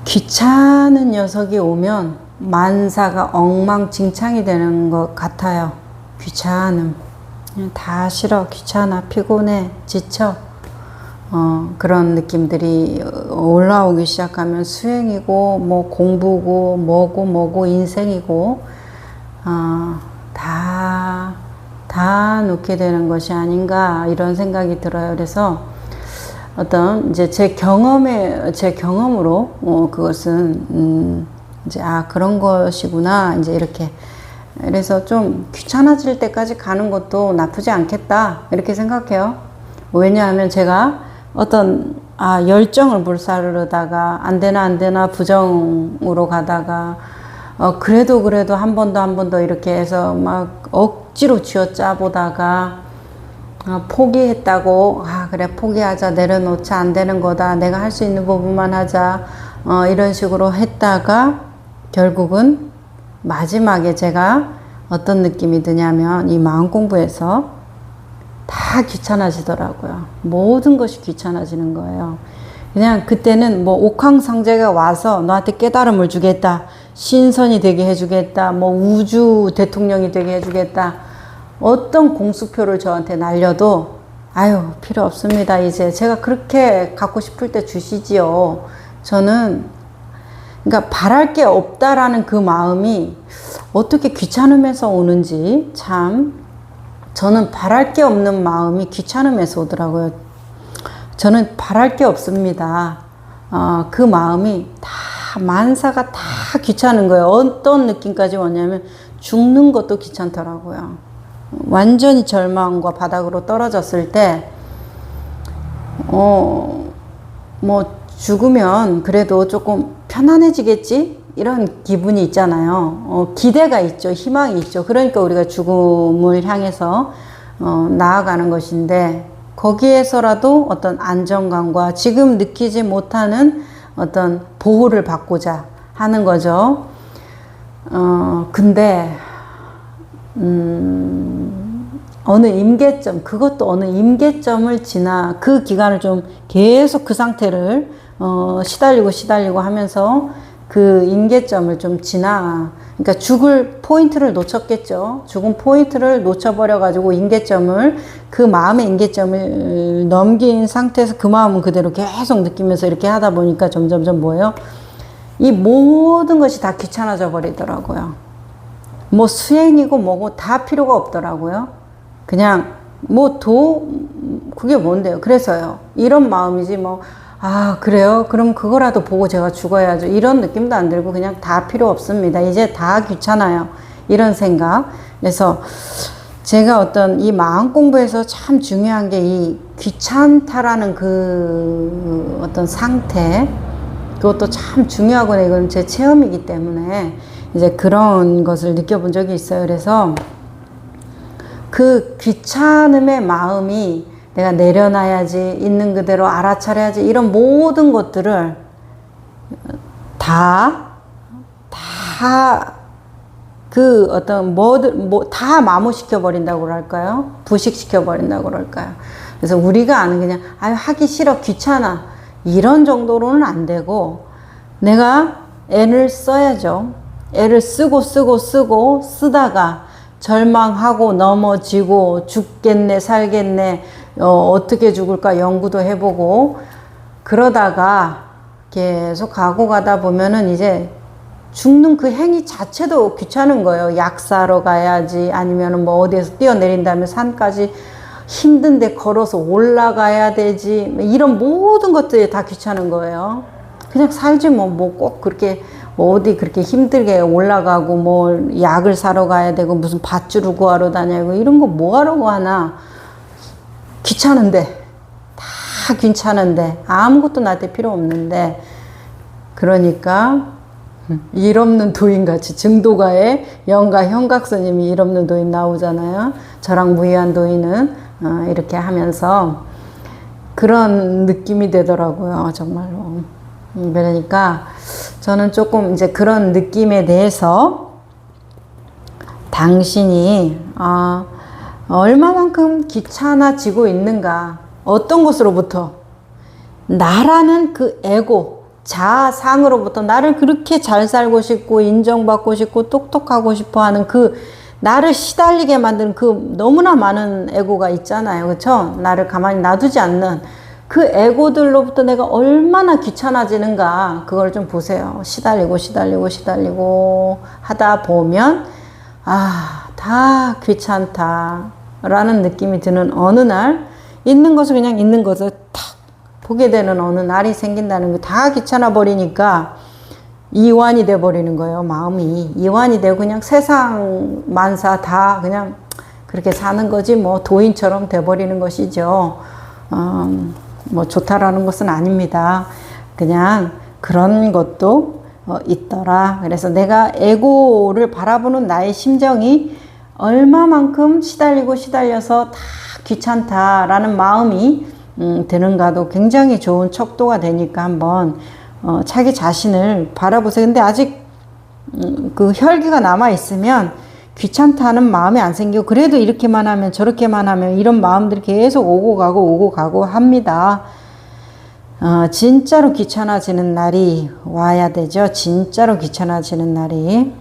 귀찮은 녀석이 오면 만사가 엉망진창이 되는 것 같아요. 귀찮음. 다 싫어. 귀찮아. 피곤해. 지쳐. 그런 느낌들이 올라오기 시작하면 수행이고 뭐 공부고 뭐고 인생이고 다 놓게 되는 것이 아닌가 이런 생각이 들어요. 그래서 어떤 이제 제 경험으로 그것은 이제 그런 것이구나 이제 이렇게. 그래서 좀 귀찮아질 때까지 가는 것도 나쁘지 않겠다 이렇게 생각해요. 왜냐하면 제가 어떤 열정을 불사르다가 안 되나 부정으로 가다가 그래도 한 번 더 이렇게 해서 막 억지로 쥐어짜 보다가 포기했다고 그래 포기하자 내려놓자 안 되는 거다 내가 할 수 있는 부분만 하자 이런 식으로 했다가 결국은 마지막에 제가 어떤 느낌이 드냐면 이 마음 공부에서 다 귀찮아지더라고요. 모든 것이 귀찮아지는 거예요. 그냥 그때는 뭐 옥황상제가 와서 너한테 깨달음을 주겠다. 신선이 되게 해주겠다. 뭐 우주 대통령이 되게 해주겠다. 어떤 공수표를 저한테 날려도 필요 없습니다. 이제 제가 그렇게 갖고 싶을 때 주시지요. 저는 그러니까 바랄 게 없다라는 그 마음이 어떻게 귀찮음에서 오는지 참 저는 바랄 게 없는 마음이 귀찮음에서 오더라고요. 저는 바랄 게 없습니다. 그 마음이 다 만사가 다 귀찮은 거예요. 어떤 느낌까지 오냐면 죽는 것도 귀찮더라고요. 완전히 절망과 바닥으로 떨어졌을 때 뭐 죽으면 그래도 조금 편안해지겠지? 이런 기분이 있잖아요. 기대가 있죠. 희망이 있죠. 그러니까 우리가 죽음을 향해서 나아가는 것인데 거기에서라도 어떤 안정감과 지금 느끼지 못하는 어떤 보호를 받고자 하는 거죠. 근데 어느 임계점, 그것도 어느 임계점을 지나 그 기간을 좀 계속 그 상태를 시달리고 하면서 그 임계점을 좀 지나, 그러니까 죽을 포인트를 놓쳤겠죠. 죽은 포인트를 놓쳐버려가지고 임계점을, 그 마음의 임계점을 넘긴 상태에서 그 마음은 그대로 계속 느끼면서 이렇게 하다 보니까 점점점 뭐예요? 이 모든 것이 다 귀찮아져 버리더라고요. 뭐 수행이고 뭐고 다 필요가 없더라고요. 그냥 그게 뭔데요? 그래서요. 이런 마음이지 그래요? 그럼 그거라도 보고 제가 죽어야죠. 이런 느낌도 안 들고 그냥 다 필요 없습니다. 이제 다 귀찮아요. 이런 생각. 그래서 제가 어떤 이 마음 공부에서 참 중요한 게 이 귀찮다라는 그 어떤 상태, 그것도 참 중요하거든요. 이건 제 체험이기 때문에 이제 그런 것을 느껴본 적이 있어요. 그래서 그 귀찮음의 마음이 내가 내려놔야지, 있는 그대로 알아차려야지, 이런 모든 것들을 다 마모시켜 버린다고 그럴까요? 부식시켜 버린다고 그럴까요? 그래서 우리가 아는 그냥, 하기 싫어, 귀찮아. 이런 정도로는 안 되고, 내가 애를 써야죠. 애를 쓰다가 절망하고 넘어지고 죽겠네, 살겠네, 어떻게 죽을까 연구도 해보고, 그러다가 계속 가고 가다 보면은 이제 죽는 그 행위 자체도 귀찮은 거예요. 약 사러 가야지, 아니면은 뭐 어디에서 뛰어내린 다음에 산까지 힘든데 걸어서 올라가야 되지, 이런 모든 것들이 다 귀찮은 거예요. 그냥 살지 뭐 꼭 그렇게 어디 그렇게 힘들게 올라가고 뭐 약을 사러 가야 되고 무슨 밧줄을 구하러 다니고 이런 거 뭐하러 하나. 귀찮은데, 다 귀찮은데, 아무것도 나한테 필요 없는데. 그러니까 일 없는 도인같이 증도가의 영가 현각스님이 일 없는 도인 나오잖아요. 저랑 무의한 도인은 이렇게 하면서 그런 느낌이 되더라고요. 정말로. 그러니까 저는 조금 이제 그런 느낌에 대해서 당신이 얼마만큼 귀찮아지고 있는가, 어떤 것으로부터, 나라는 그 에고, 자아상으로부터 나를 그렇게 잘 살고 싶고 인정받고 싶고 똑똑하고 싶어 하는 그 나를 시달리게 만드는 그 너무나 많은 에고가 있잖아요. 그렇죠? 나를 가만히 놔두지 않는 그 에고들로부터 내가 얼마나 귀찮아지는가, 그걸 좀 보세요. 시달리고 하다 보면 다 귀찮다라는 느낌이 드는 어느 날, 있는 것을 그냥 있는 것을 탁 보게 되는 어느 날이 생긴다는 거. 다 귀찮아 버리니까 이완이 돼 버리는 거예요. 마음이 이완이 되고 그냥 세상 만사 다 그냥 그렇게 사는 거지 뭐 도인처럼 돼 버리는 것이죠. 뭐 좋다라는 것은 아닙니다. 그냥 그런 것도 있더라. 그래서 내가 에고를 바라보는 나의 심정이 얼마만큼 시달리고 시달려서 다 귀찮다라는 마음이 드는가도 굉장히 좋은 척도가 되니까 한번 자기 자신을 바라보세요. 근데 아직 그 혈기가 남아 있으면 귀찮다는 마음이 안 생기고 그래도 이렇게만 하면 저렇게만 하면 이런 마음들이 계속 오고 가고 합니다. 진짜로 귀찮아지는 날이 와야 되죠. 진짜로 귀찮아지는 날이.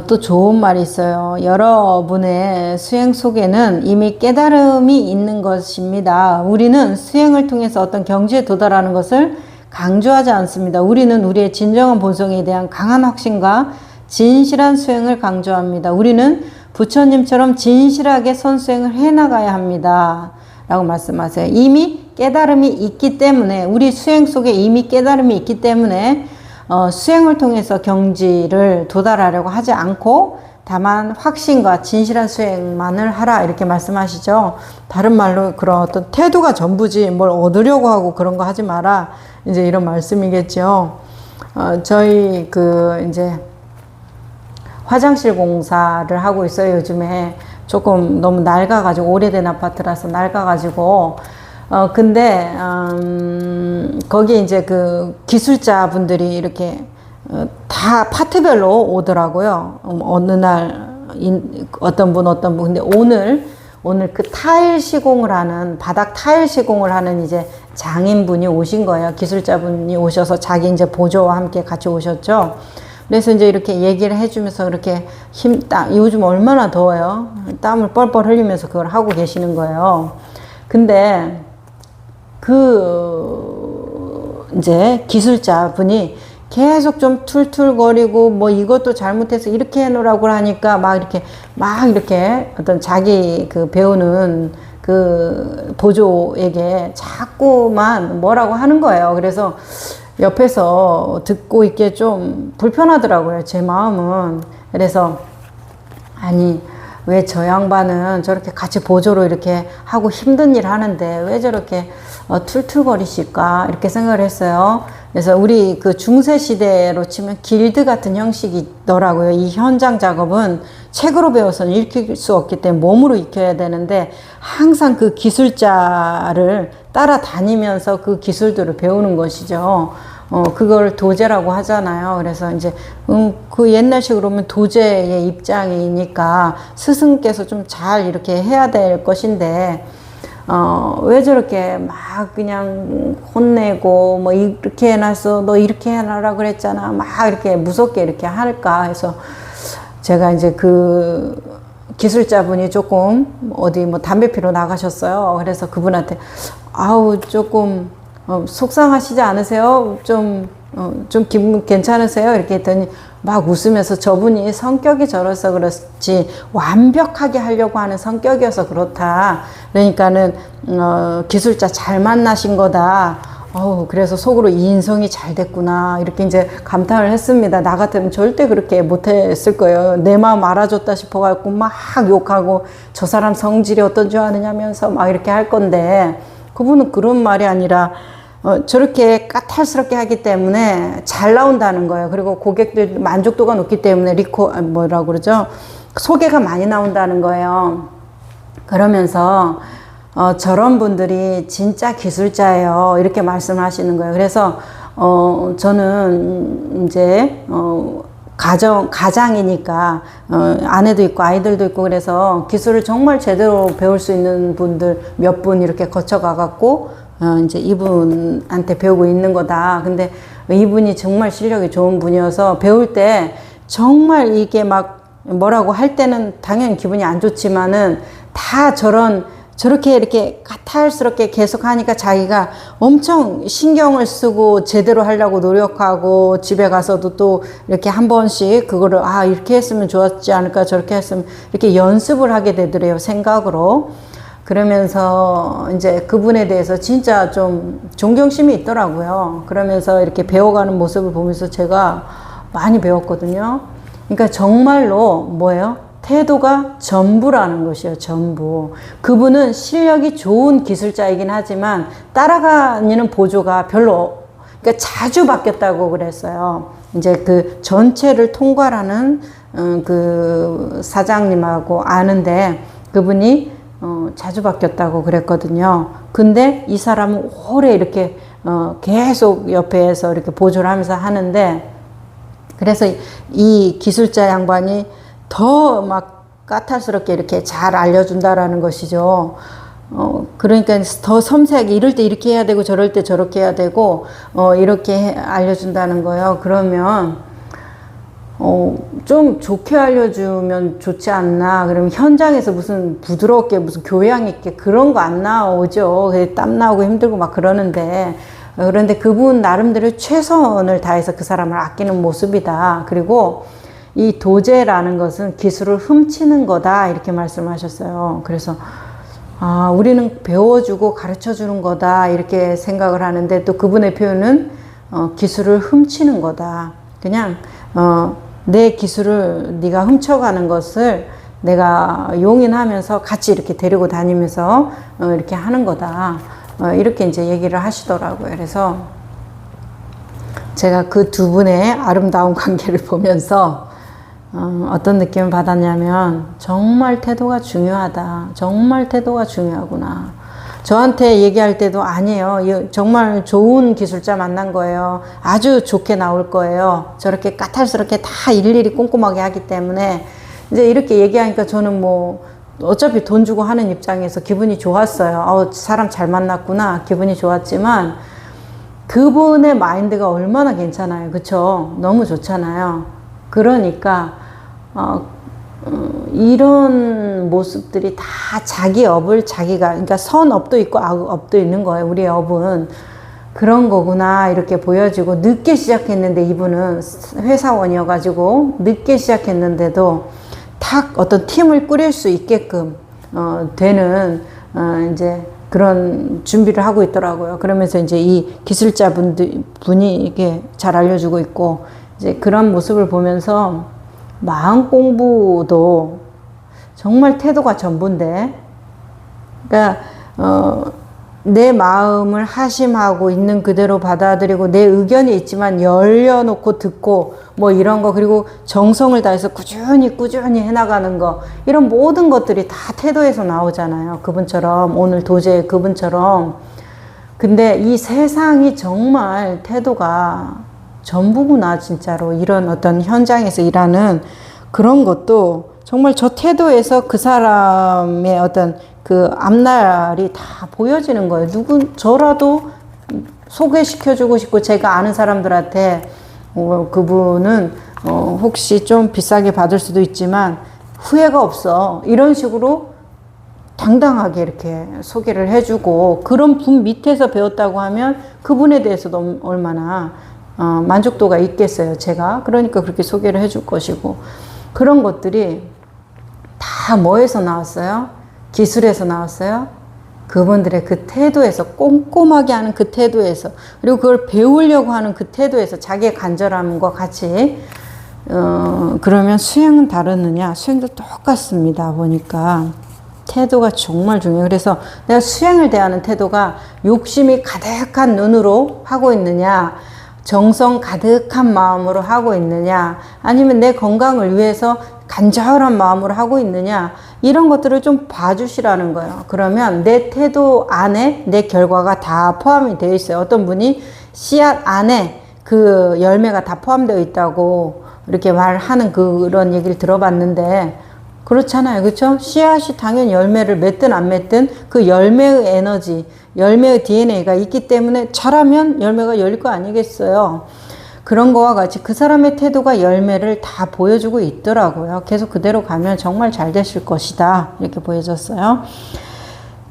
또 좋은 말이 있어요. 여러분의 수행 속에는 이미 깨달음이 있는 것입니다. 우리는 수행을 통해서 어떤 경지에 도달하는 것을 강조하지 않습니다. 우리는 우리의 진정한 본성에 대한 강한 확신과 진실한 수행을 강조합니다. 우리는 부처님처럼 진실하게 선수행을 해나가야 합니다. 라고 말씀하세요. 이미 깨달음이 있기 때문에 우리 수행 속에 이미 깨달음이 있기 때문에 수행을 통해서 경지를 도달하려고 하지 않고 다만 확신과 진실한 수행만을 하라 이렇게 말씀하시죠. 다른 말로 그런 어떤 태도가 전부지 뭘 얻으려고 하고 그런 거 하지 마라 이제 이런 말씀이겠죠. 저희 이제 화장실 공사를 하고 있어요. 요즘에 조금 너무 낡아가지고 오래된 아파트라서 낡아가지고 근데 거기 이제 그 기술자분들이 이렇게 다 파트별로 오더라고요. 어느 날 어떤 분 근데 오늘 그 타일 시공을 하는 바닥 타일 시공을 하는 이제 장인분이 오신 거예요. 기술자분이 오셔서 자기 이제 보조와 함께 같이 오셨죠. 그래서 이제 이렇게 얘기를 해주면서 이렇게 요즘 얼마나 더워요. 땀을 뻘뻘 흘리면서 그걸 하고 계시는 거예요. 근데 이제 기술자분이 계속 좀 툴툴거리고 뭐 이것도 잘못해서 이렇게 해놓으라고 하니까 막 이렇게 어떤 자기 배우는 보조에게 자꾸만 뭐라고 하는 거예요. 그래서 옆에서 듣고 있기에 좀 불편하더라고요. 제 마음은. 그래서 아니 왜 저 양반은 저렇게 같이 보조로 이렇게 하고 힘든 일 하는데 왜 저렇게 툴툴거리실까 이렇게 생각을 했어요. 그래서 우리 중세 시대로 치면 길드 같은 형식이 있더라고요. 이 현장 작업은 책으로 배워서는 익힐 수 없기 때문에 몸으로 익혀야 되는데 항상 그 기술자를 따라다니면서 그 기술들을 배우는 것이죠. 그걸 도제라고 하잖아요. 그래서 이제, 그 옛날식으로 보면 도제의 입장이니까 스승께서 좀 잘 이렇게 해야 될 것인데, 왜 저렇게 막 그냥 혼내고, 뭐 이렇게 해놨어, 너 이렇게 해놔라 그랬잖아. 막 이렇게 무섭게 이렇게 할까 해서 제가 이제 기술자분이 조금 어디 뭐 담배 피러 나가셨어요. 그래서 그분한테, 조금, 속상하시지 않으세요? 좀 기분 괜찮으세요? 이렇게 했더니 막 웃으면서 저분이 성격이 저래서 그렇지 완벽하게 하려고 하는 성격이어서 그렇다. 그러니까는, 기술자 잘 만나신 거다. 그래서 속으로 이 인성이 잘 됐구나. 이렇게 이제 감탄을 했습니다. 나 같으면 절대 그렇게 못했을 거예요. 내 마음 알아줬다 싶어갖고 막 욕하고 저 사람 성질이 어떤 줄 아느냐면서 막 이렇게 할 건데 그분은 그런 말이 아니라 저렇게 까탈스럽게 하기 때문에 잘 나온다는 거예요. 그리고 고객들 만족도가 높기 때문에 뭐라고 그러죠? 소개가 많이 나온다는 거예요. 그러면서 저런 분들이 진짜 기술자예요. 이렇게 말씀하시는 거예요. 그래서 저는 이제 가장이니까 아내도 있고 아이들도 있고 그래서 기술을 정말 제대로 배울 수 있는 분들 몇 분 이렇게 거쳐가 갖고 이제 이분한테 배우고 있는 거다. 근데 이분이 정말 실력이 좋은 분이어서 배울 때 정말 이게 막 뭐라고 할 때는 당연히 기분이 안 좋지만은 다 저렇게 이렇게 까탈스럽게 계속 하니까 자기가 엄청 신경을 쓰고 제대로 하려고 노력하고 집에 가서도 또 이렇게 한 번씩 그거를 이렇게 했으면 좋았지 않을까 저렇게 했으면 이렇게 연습을 하게 되더래요. 생각으로. 그러면서 이제 그분에 대해서 진짜 좀 존경심이 있더라고요. 그러면서 이렇게 배워가는 모습을 보면서 제가 많이 배웠거든요. 그러니까 정말로 뭐예요? 태도가 전부라는 것이에요. 전부. 그분은 실력이 좋은 기술자이긴 하지만 따라가는 보조가 별로, 그러니까 자주 바뀌었다고 그랬어요. 이제 그 전체를 통괄하는 그 사장님하고 아는데 그분이 자주 바뀌었다고 그랬거든요. 근데 이 사람은 오래 이렇게 계속 옆에서 이렇게 보조를 하면서 하는데, 그래서 이 기술자 양반이 더 막 까탈스럽게 이렇게 잘 알려준다라는 것이죠. 그러니까 더 섬세하게 이럴 때 이렇게 해야 되고 저럴 때 저렇게 해야 되고 이렇게 알려준다는 거예요. 그러면 좀 좋게 알려주면 좋지 않나. 그러면 현장에서 무슨 부드럽게 무슨 교양 있게 그런 거 안 나오죠. 땀 나오고 힘들고 막 그러는데, 그런데 그분 나름대로 최선을 다해서 그 사람을 아끼는 모습이다. 그리고 이 도제라는 것은 기술을 훔치는 거다, 이렇게 말씀하셨어요. 그래서 우리는 배워주고 가르쳐주는 거다, 이렇게 생각을 하는데, 또 그분의 표현은 기술을 훔치는 거다. 그냥 내 기술을 네가 훔쳐가는 것을 내가 용인하면서 같이 이렇게 데리고 다니면서 이렇게 하는 거다. 이렇게 이제 얘기를 하시더라고요. 그래서 제가 그 두 분의 아름다운 관계를 보면서 어떤 느낌을 받았냐면, 정말 태도가 중요하다. 정말 태도가 중요하구나. 저한테 얘기할 때도 아니에요. 정말 좋은 기술자 만난 거예요. 아주 좋게 나올 거예요. 저렇게 까탈스럽게 다 일일이 꼼꼼하게 하기 때문에. 이제 이렇게 얘기하니까 저는 뭐 어차피 돈 주고 하는 입장에서 기분이 좋았어요. 사람 잘 만났구나. 기분이 좋았지만 그분의 마인드가 얼마나 괜찮아요. 그쵸? 너무 좋잖아요. 그러니까 이런 모습들이 다 자기 업을 자기가, 그러니까 선 업도 있고 악 업도 있는 거예요. 우리의 업은 그런 거구나, 이렇게 보여지고, 늦게 시작했는데 이분은 회사원이어가지고 늦게 시작했는데도 탁 어떤 팀을 꾸릴 수 있게끔 되는 이제 그런 준비를 하고 있더라고요. 그러면서 이제 이 기술자 분이 이렇게 잘 알려주고 있고, 이제 그런 모습을 보면서 마음 공부도 정말 태도가 전부인데, 그러니까 내 마음을 하심하고 있는 그대로 받아들이고, 내 의견이 있지만 열려놓고 듣고 뭐 이런 거, 그리고 정성을 다해서 꾸준히 해나가는 거, 이런 모든 것들이 다 태도에서 나오잖아요. 그분처럼, 오늘 도저히 그분처럼. 근데 이 세상이 정말 태도가 전부구나, 진짜로. 이런 어떤 현장에서 일하는 그런 것도 정말 저 태도에서 그 사람의 어떤 그 앞날이 다 보여지는 거예요. 저라도 소개시켜주고 싶고, 제가 아는 사람들한테 그분은 혹시 좀 비싸게 받을 수도 있지만 후회가 없어, 이런 식으로 당당하게 이렇게 소개를 해주고, 그런 분 밑에서 배웠다고 하면 그분에 대해서도 얼마나 만족도가 있겠어요, 제가. 그러니까 그렇게 소개를 해줄 것이고, 그런 것들이 다 뭐에서 나왔어요? 기술에서 나왔어요? 그분들의 그 태도에서, 꼼꼼하게 하는 그 태도에서, 그리고 그걸 배우려고 하는 그 태도에서, 자기의 간절함과 같이. 그러면 수행은 다르느냐? 수행도 똑같습니다. 보니까 태도가 정말 중요해요. 그래서 내가 수행을 대하는 태도가 욕심이 가득한 눈으로 하고 있느냐, 정성 가득한 마음으로 하고 있느냐, 아니면 내 건강을 위해서 간절한 마음으로 하고 있느냐, 이런 것들을 좀 봐주시라는 거예요. 그러면 내 태도 안에 내 결과가 다 포함이 되어 있어요. 어떤 분이 씨앗 안에 그 열매가 다 포함되어 있다고 이렇게 말하는 그런 얘기를 들어봤는데, 그렇잖아요. 그렇죠? 씨앗이 당연히 열매를 맺든 안 맺든 그 열매의 에너지, 열매의 DNA가 있기 때문에 자라면 열매가 열릴 거 아니겠어요. 그런 거와 같이 그 사람의 태도가 열매를 다 보여주고 있더라고요. 계속 그대로 가면 정말 잘 되실 것이다, 이렇게 보여졌어요.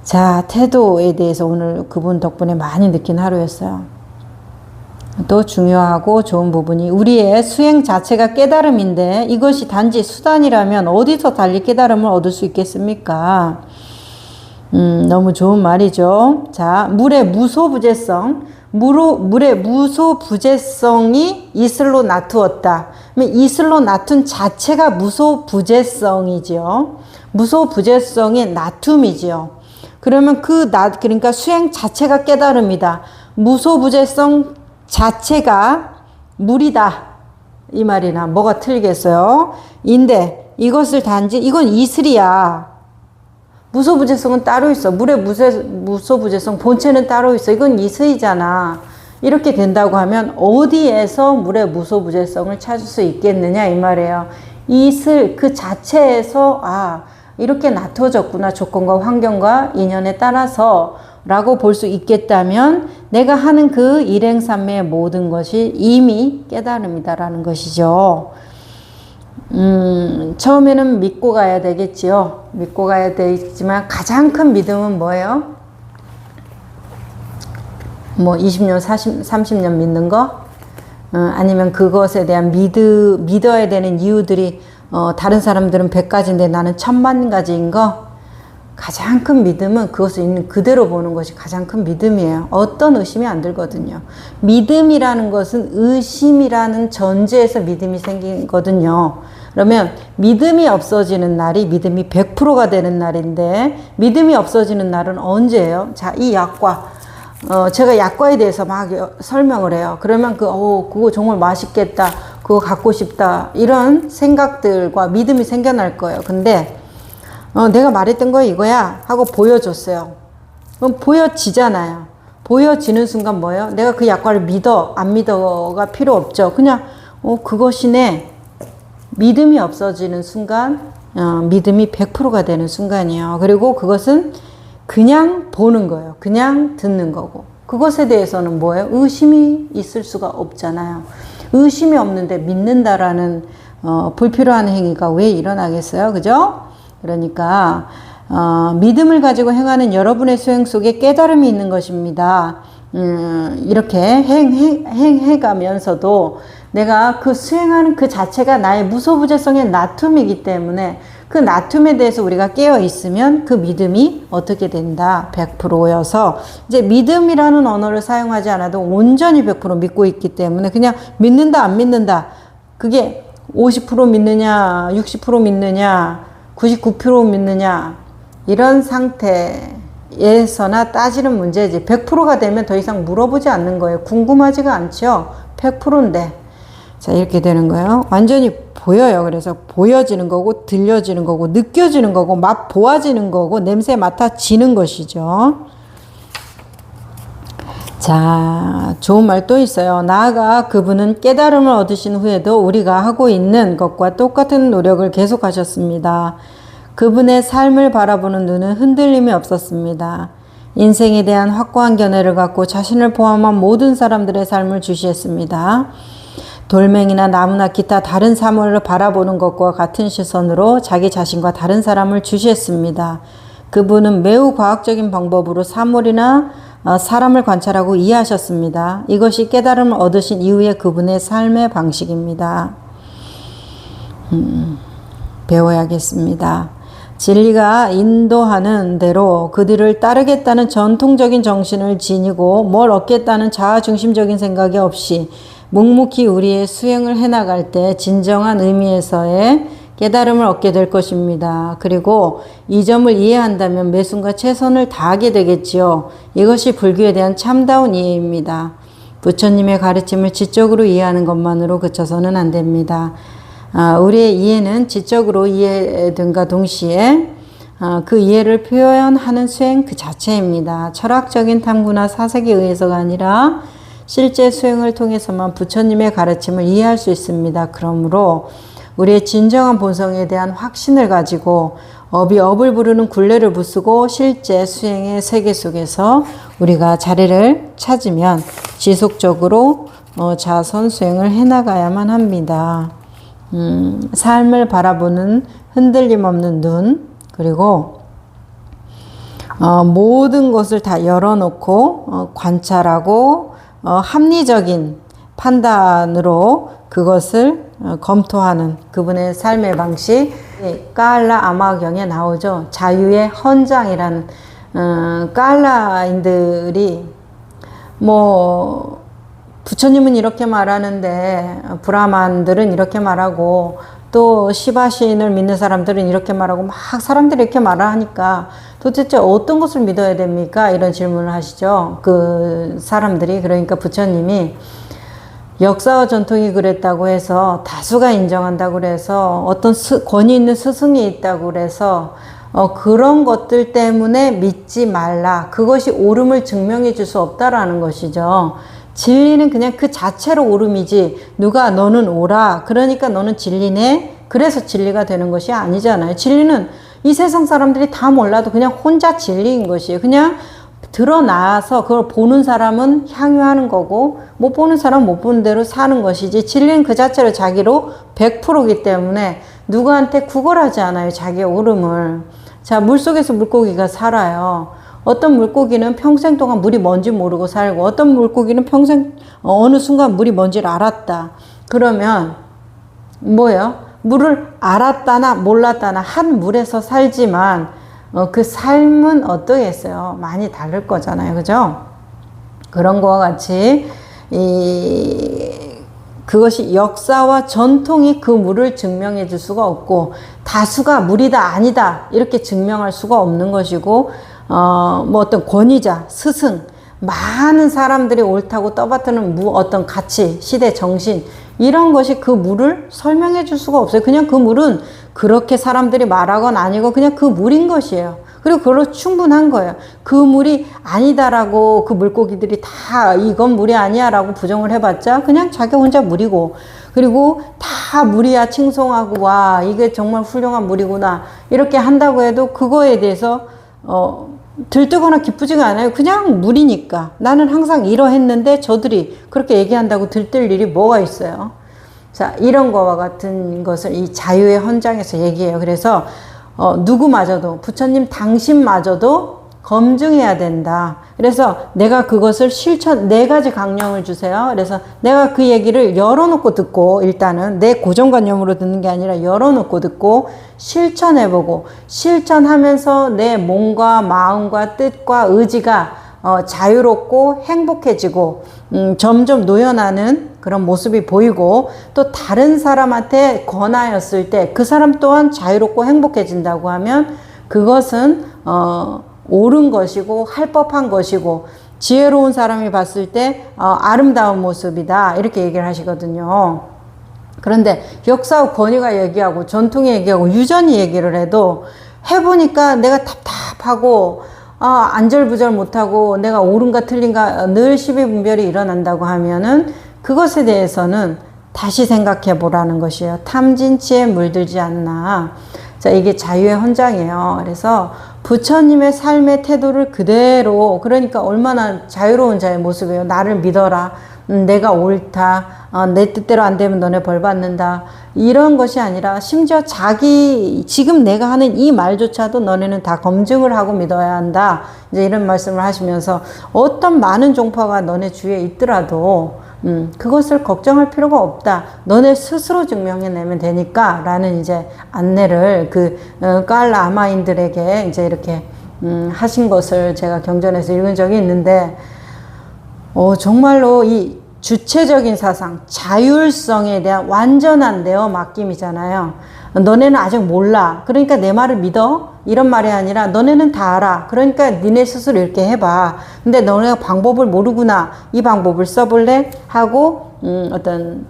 자, 태도에 대해서 오늘 그분 덕분에 많이 느낀 하루였어요. 또 중요하고 좋은 부분이, 우리의 수행 자체가 깨달음인데 이것이 단지 수단이라면 어디서 달리 깨달음을 얻을 수 있겠습니까? 너무 좋은 말이죠. 자, 물의 무소부재성. 물의 무소부재성이 이슬로 나투었다. 그러면 이슬로 나툰 자체가 무소부재성이죠. 무소부재성이 나툼이죠. 그러면 그러니까 수행 자체가 깨달음이다. 무소부재성 자체가 물이다. 이 말이나 뭐가 틀리겠어요? 인데 이것을 단지 이건 이슬이야. 무소부재성은 따로 있어. 물의 무소부재성 본체는 따로 있어. 이건 이슬이잖아. 이렇게 된다고 하면 어디에서 물의 무소부재성을 찾을 수 있겠느냐 이 말이에요. 이슬 그 자체에서 이렇게 나눠졌구나. 조건과 환경과 인연에 따라서 라고 볼 수 있겠다면 내가 하는 그 일행삼매의 모든 것이 이미 깨달음이다라는 것이죠. 처음에는 믿고 가야 되겠지요. 믿고 가야 되겠지만 가장 큰 믿음은 뭐예요? 20년, 30년 믿는 거? 아니면 그것에 대한 믿어야 되는 이유들이 다른 사람들은 100가지인데 나는 1000가지인 거? 가장 큰 믿음은 그것을 있는 그대로 보는 것이 가장 큰 믿음이에요. 어떤 의심이 안 들거든요. 믿음이라는 것은 의심이라는 전제에서 믿음이 생기거든요. 그러면 믿음이 없어지는 날이 믿음이 100%가 되는 날인데 믿음이 없어지는 날은 언제예요? 자, 이 약과 제가 약과에 대해서 막 설명을 해요. 그러면 그거 정말 맛있겠다. 그거 갖고 싶다. 이런 생각들과 믿음이 생겨날 거예요. 근데 내가 말했던 거 이거야 하고 보여줬어요. 그럼 보여지잖아요. 보여지는 순간 뭐예요? 내가 그 약과를 믿어 안 믿어가 필요 없죠. 그냥 그것이네. 믿음이 없어지는 순간 믿음이 100%가 되는 순간이에요. 그리고 그것은 그냥 보는 거예요. 그냥 듣는 거고. 그것에 대해서는 뭐예요? 의심이 있을 수가 없잖아요. 의심이 없는데 믿는다라는 불필요한 행위가 왜 일어나겠어요? 그죠? 그러니까 믿음을 가지고 행하는 여러분의 수행 속에 깨달음이 있는 것입니다. 이렇게 행해가면서도 내가 그 수행하는 그 자체가 나의 무소부재성의 나툼이기 때문에 그 나툼에 대해서 우리가 깨어 있으면 그 믿음이 어떻게 된다? 100%여서 이제 믿음이라는 언어를 사용하지 않아도 온전히 100% 믿고 있기 때문에 그냥 믿는다 안 믿는다 그게 50% 믿느냐 60% 믿느냐 99% 믿느냐 이런 상태에서나 따지는 문제지. 100%가 되면 더 이상 물어보지 않는 거예요. 궁금하지가 않죠. 100%인데 자 이렇게 되는 거예요. 완전히 보여요. 그래서 보여지는 거고 들려지는 거고 느껴지는 거고 맛 보아지는 거고 냄새 맡아지는 것이죠. 자, 좋은 말 또 있어요. 나아가 그분은 깨달음을 얻으신 후에도 우리가 하고 있는 것과 똑같은 노력을 계속하셨습니다. 그분의 삶을 바라보는 눈은 흔들림이 없었습니다. 인생에 대한 확고한 견해를 갖고 자신을 포함한 모든 사람들의 삶을 주시했습니다. 돌멩이나 나무나 기타 다른 사물을 바라보는 것과 같은 시선으로 자기 자신과 다른 사람을 주시했습니다. 그분은 매우 과학적인 방법으로 사물이나 사람을 관찰하고 이해하셨습니다. 이것이 깨달음을 얻으신 이후의 그분의 삶의 방식입니다. 배워야겠습니다. 진리가 인도하는 대로 그 뒤를 따르겠다는 전통적인 정신을 지니고 뭘 얻겠다는 자아중심적인 생각이 없이 묵묵히 우리의 수행을 해나갈 때 진정한 의미에서의 깨달음을 얻게 될 것입니다. 그리고 이 점을 이해한다면 매 순간 최선을 다하게 되겠지요. 이것이 불교에 대한 참다운 이해입니다. 부처님의 가르침을 지적으로 이해하는 것만으로 그쳐서는 안 됩니다. 우리의 이해는 지적으로 이해됨과 동시에 그 이해를 표현하는 수행 그 자체입니다. 철학적인 탐구나 사색에 의해서가 아니라 실제 수행을 통해서만 부처님의 가르침을 이해할 수 있습니다. 그러므로 우리의 진정한 본성에 대한 확신을 가지고 업이 업을 부르는 굴레를 부수고 실제 수행의 세계 속에서 우리가 자리를 찾으면 지속적으로 자선 수행을 해나가야만 합니다. 삶을 바라보는 흔들림 없는 눈, 그리고 모든 것을 다 열어놓고 관찰하고 합리적인 판단으로 그것을 검토하는 그분의 삶의 방식. 까알라 아마경에 나오죠. 자유의 헌장이라는 깔라인들이 뭐 부처님은 이렇게 말하는데 브라만들은 이렇게 말하고 또 시바신을 믿는 사람들은 이렇게 말하고 막 사람들이 이렇게 말하니까 도대체 어떤 것을 믿어야 됩니까? 이런 질문을 하시죠. 그 사람들이. 그러니까 부처님이 역사와 전통이 그랬다고 해서 다수가 인정한다고 그래서 어떤 권위 있는 스승이 있다고 그래서 그런 것들 때문에 믿지 말라. 그것이 옳음을 증명해 줄 수 없다라는 것이죠. 진리는 그냥 그 자체로 옳음이지 누가 너는 옳아 그러니까 너는 진리네 그래서 진리가 되는 것이 아니잖아요. 진리는 이 세상 사람들이 다 몰라도 그냥 혼자 진리인 것이에요. 그냥 드러나서 그걸 보는 사람은 향유하는 거고 못 보는 사람은 못 보는 대로 사는 것이지 진리는 그 자체로 자기로 100%이기 때문에 누구한테 구걸하지 않아요. 자기의 옳음을. 자, 물속에서 물고기가 살아요. 어떤 물고기는 평생 동안 물이 뭔지 모르고 살고 어떤 물고기는 평생 어느 순간 물이 뭔지를 알았다. 그러면 뭐예요? 물을 알았다나 몰랐다나 한 물에서 살지만 그 삶은 어떠겠어요? 많이 다를 거잖아요. 그죠? 그런 거와 같이 그것이 역사와 전통이 그 물을 증명해 줄 수가 없고 다수가 물이다 아니다 이렇게 증명할 수가 없는 것이고 뭐 어떤 권위자, 스승, 많은 사람들이 옳다고 떠받드는 어떤 가치, 시대 정신 이런 것이 그 물을 설명해 줄 수가 없어요. 그냥 그 물은 그렇게 사람들이 말하건 아니고 그냥 그 물인 것이에요. 그리고 그걸로 충분한 거예요. 그 물이 아니다라고 그 물고기들이 다 이건 물이 아니야 라고 부정을 해봤자 그냥 자기 혼자 물이고 그리고 다 물이야 칭송하고 와 이게 정말 훌륭한 물이구나 이렇게 한다고 해도 그거에 대해서 들뜨거나 기쁘지가 않아요. 그냥 물이니까. 나는 항상 이러했는데 저들이 그렇게 얘기한다고 들뜰 일이 뭐가 있어요. 자, 이런 거와 같은 것을 이 자유의 헌장에서 얘기해요. 그래서 누구마저도 부처님 당신마저도 검증해야 된다. 그래서 내가 그것을 네 가지 강령을 주세요. 그래서 내가 그 얘기를 열어놓고 듣고 일단은 내 고정관념으로 듣는 게 아니라 열어놓고 듣고 실천해보고 실천하면서 내 몸과 마음과 뜻과 의지가 자유롭고 행복해지고 점점 노연하는 그런 모습이 보이고 또 다른 사람한테 권하였을 때 그 사람 또한 자유롭고 행복해진다고 하면 그것은 옳은 것이고 할 법한 것이고 지혜로운 사람이 봤을 때 아름다운 모습이다 이렇게 얘기를 하시거든요. 그런데 역사와 권위가 얘기하고 전통이 얘기하고 유전이 얘기를 해도 해보니까 내가 답답하고 안절부절 못하고 내가 옳은가 틀린가 늘 시비분별이 일어난다고 하면은 그것에 대해서는 다시 생각해 보라는 것이에요. 탐진치에 물들지 않나. 자, 이게 자유의 헌장이에요. 그래서 부처님의 삶의 태도를 그대로 그러니까 얼마나 자유로운 자의 모습이에요. 나를 믿어라. 내가 옳다. 내 뜻대로 안 되면 너네 벌 받는다. 이런 것이 아니라 심지어 지금 내가 하는 이 말조차도 너네는 다 검증을 하고 믿어야 한다. 이제 이런 말씀을 하시면서 어떤 많은 종파가 너네 주위에 있더라도 그것을 걱정할 필요가 없다. 너네 스스로 증명해내면 되니까 라는 이제 안내를 깔라 아마인들에게 이제 이렇게 하신 것을 제가 경전에서 읽은 적이 있는데 정말로 이 주체적인 사상, 자율성에 대한 완전한 내어 맡김이잖아요. 너네는 아직 몰라. 그러니까 내 말을 믿어? 이런 말이 아니라 너네는 다 알아. 그러니까 니네 스스로 이렇게 해봐. 근데 너네가 방법을 모르구나. 이 방법을 써볼래? 하고 어떤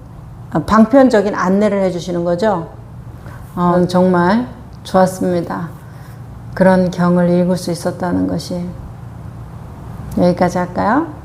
방편적인 안내를 해주시는 거죠. 정말 좋았습니다. 그런 경을 읽을 수 있었다는 것이. 여기까지 할까요?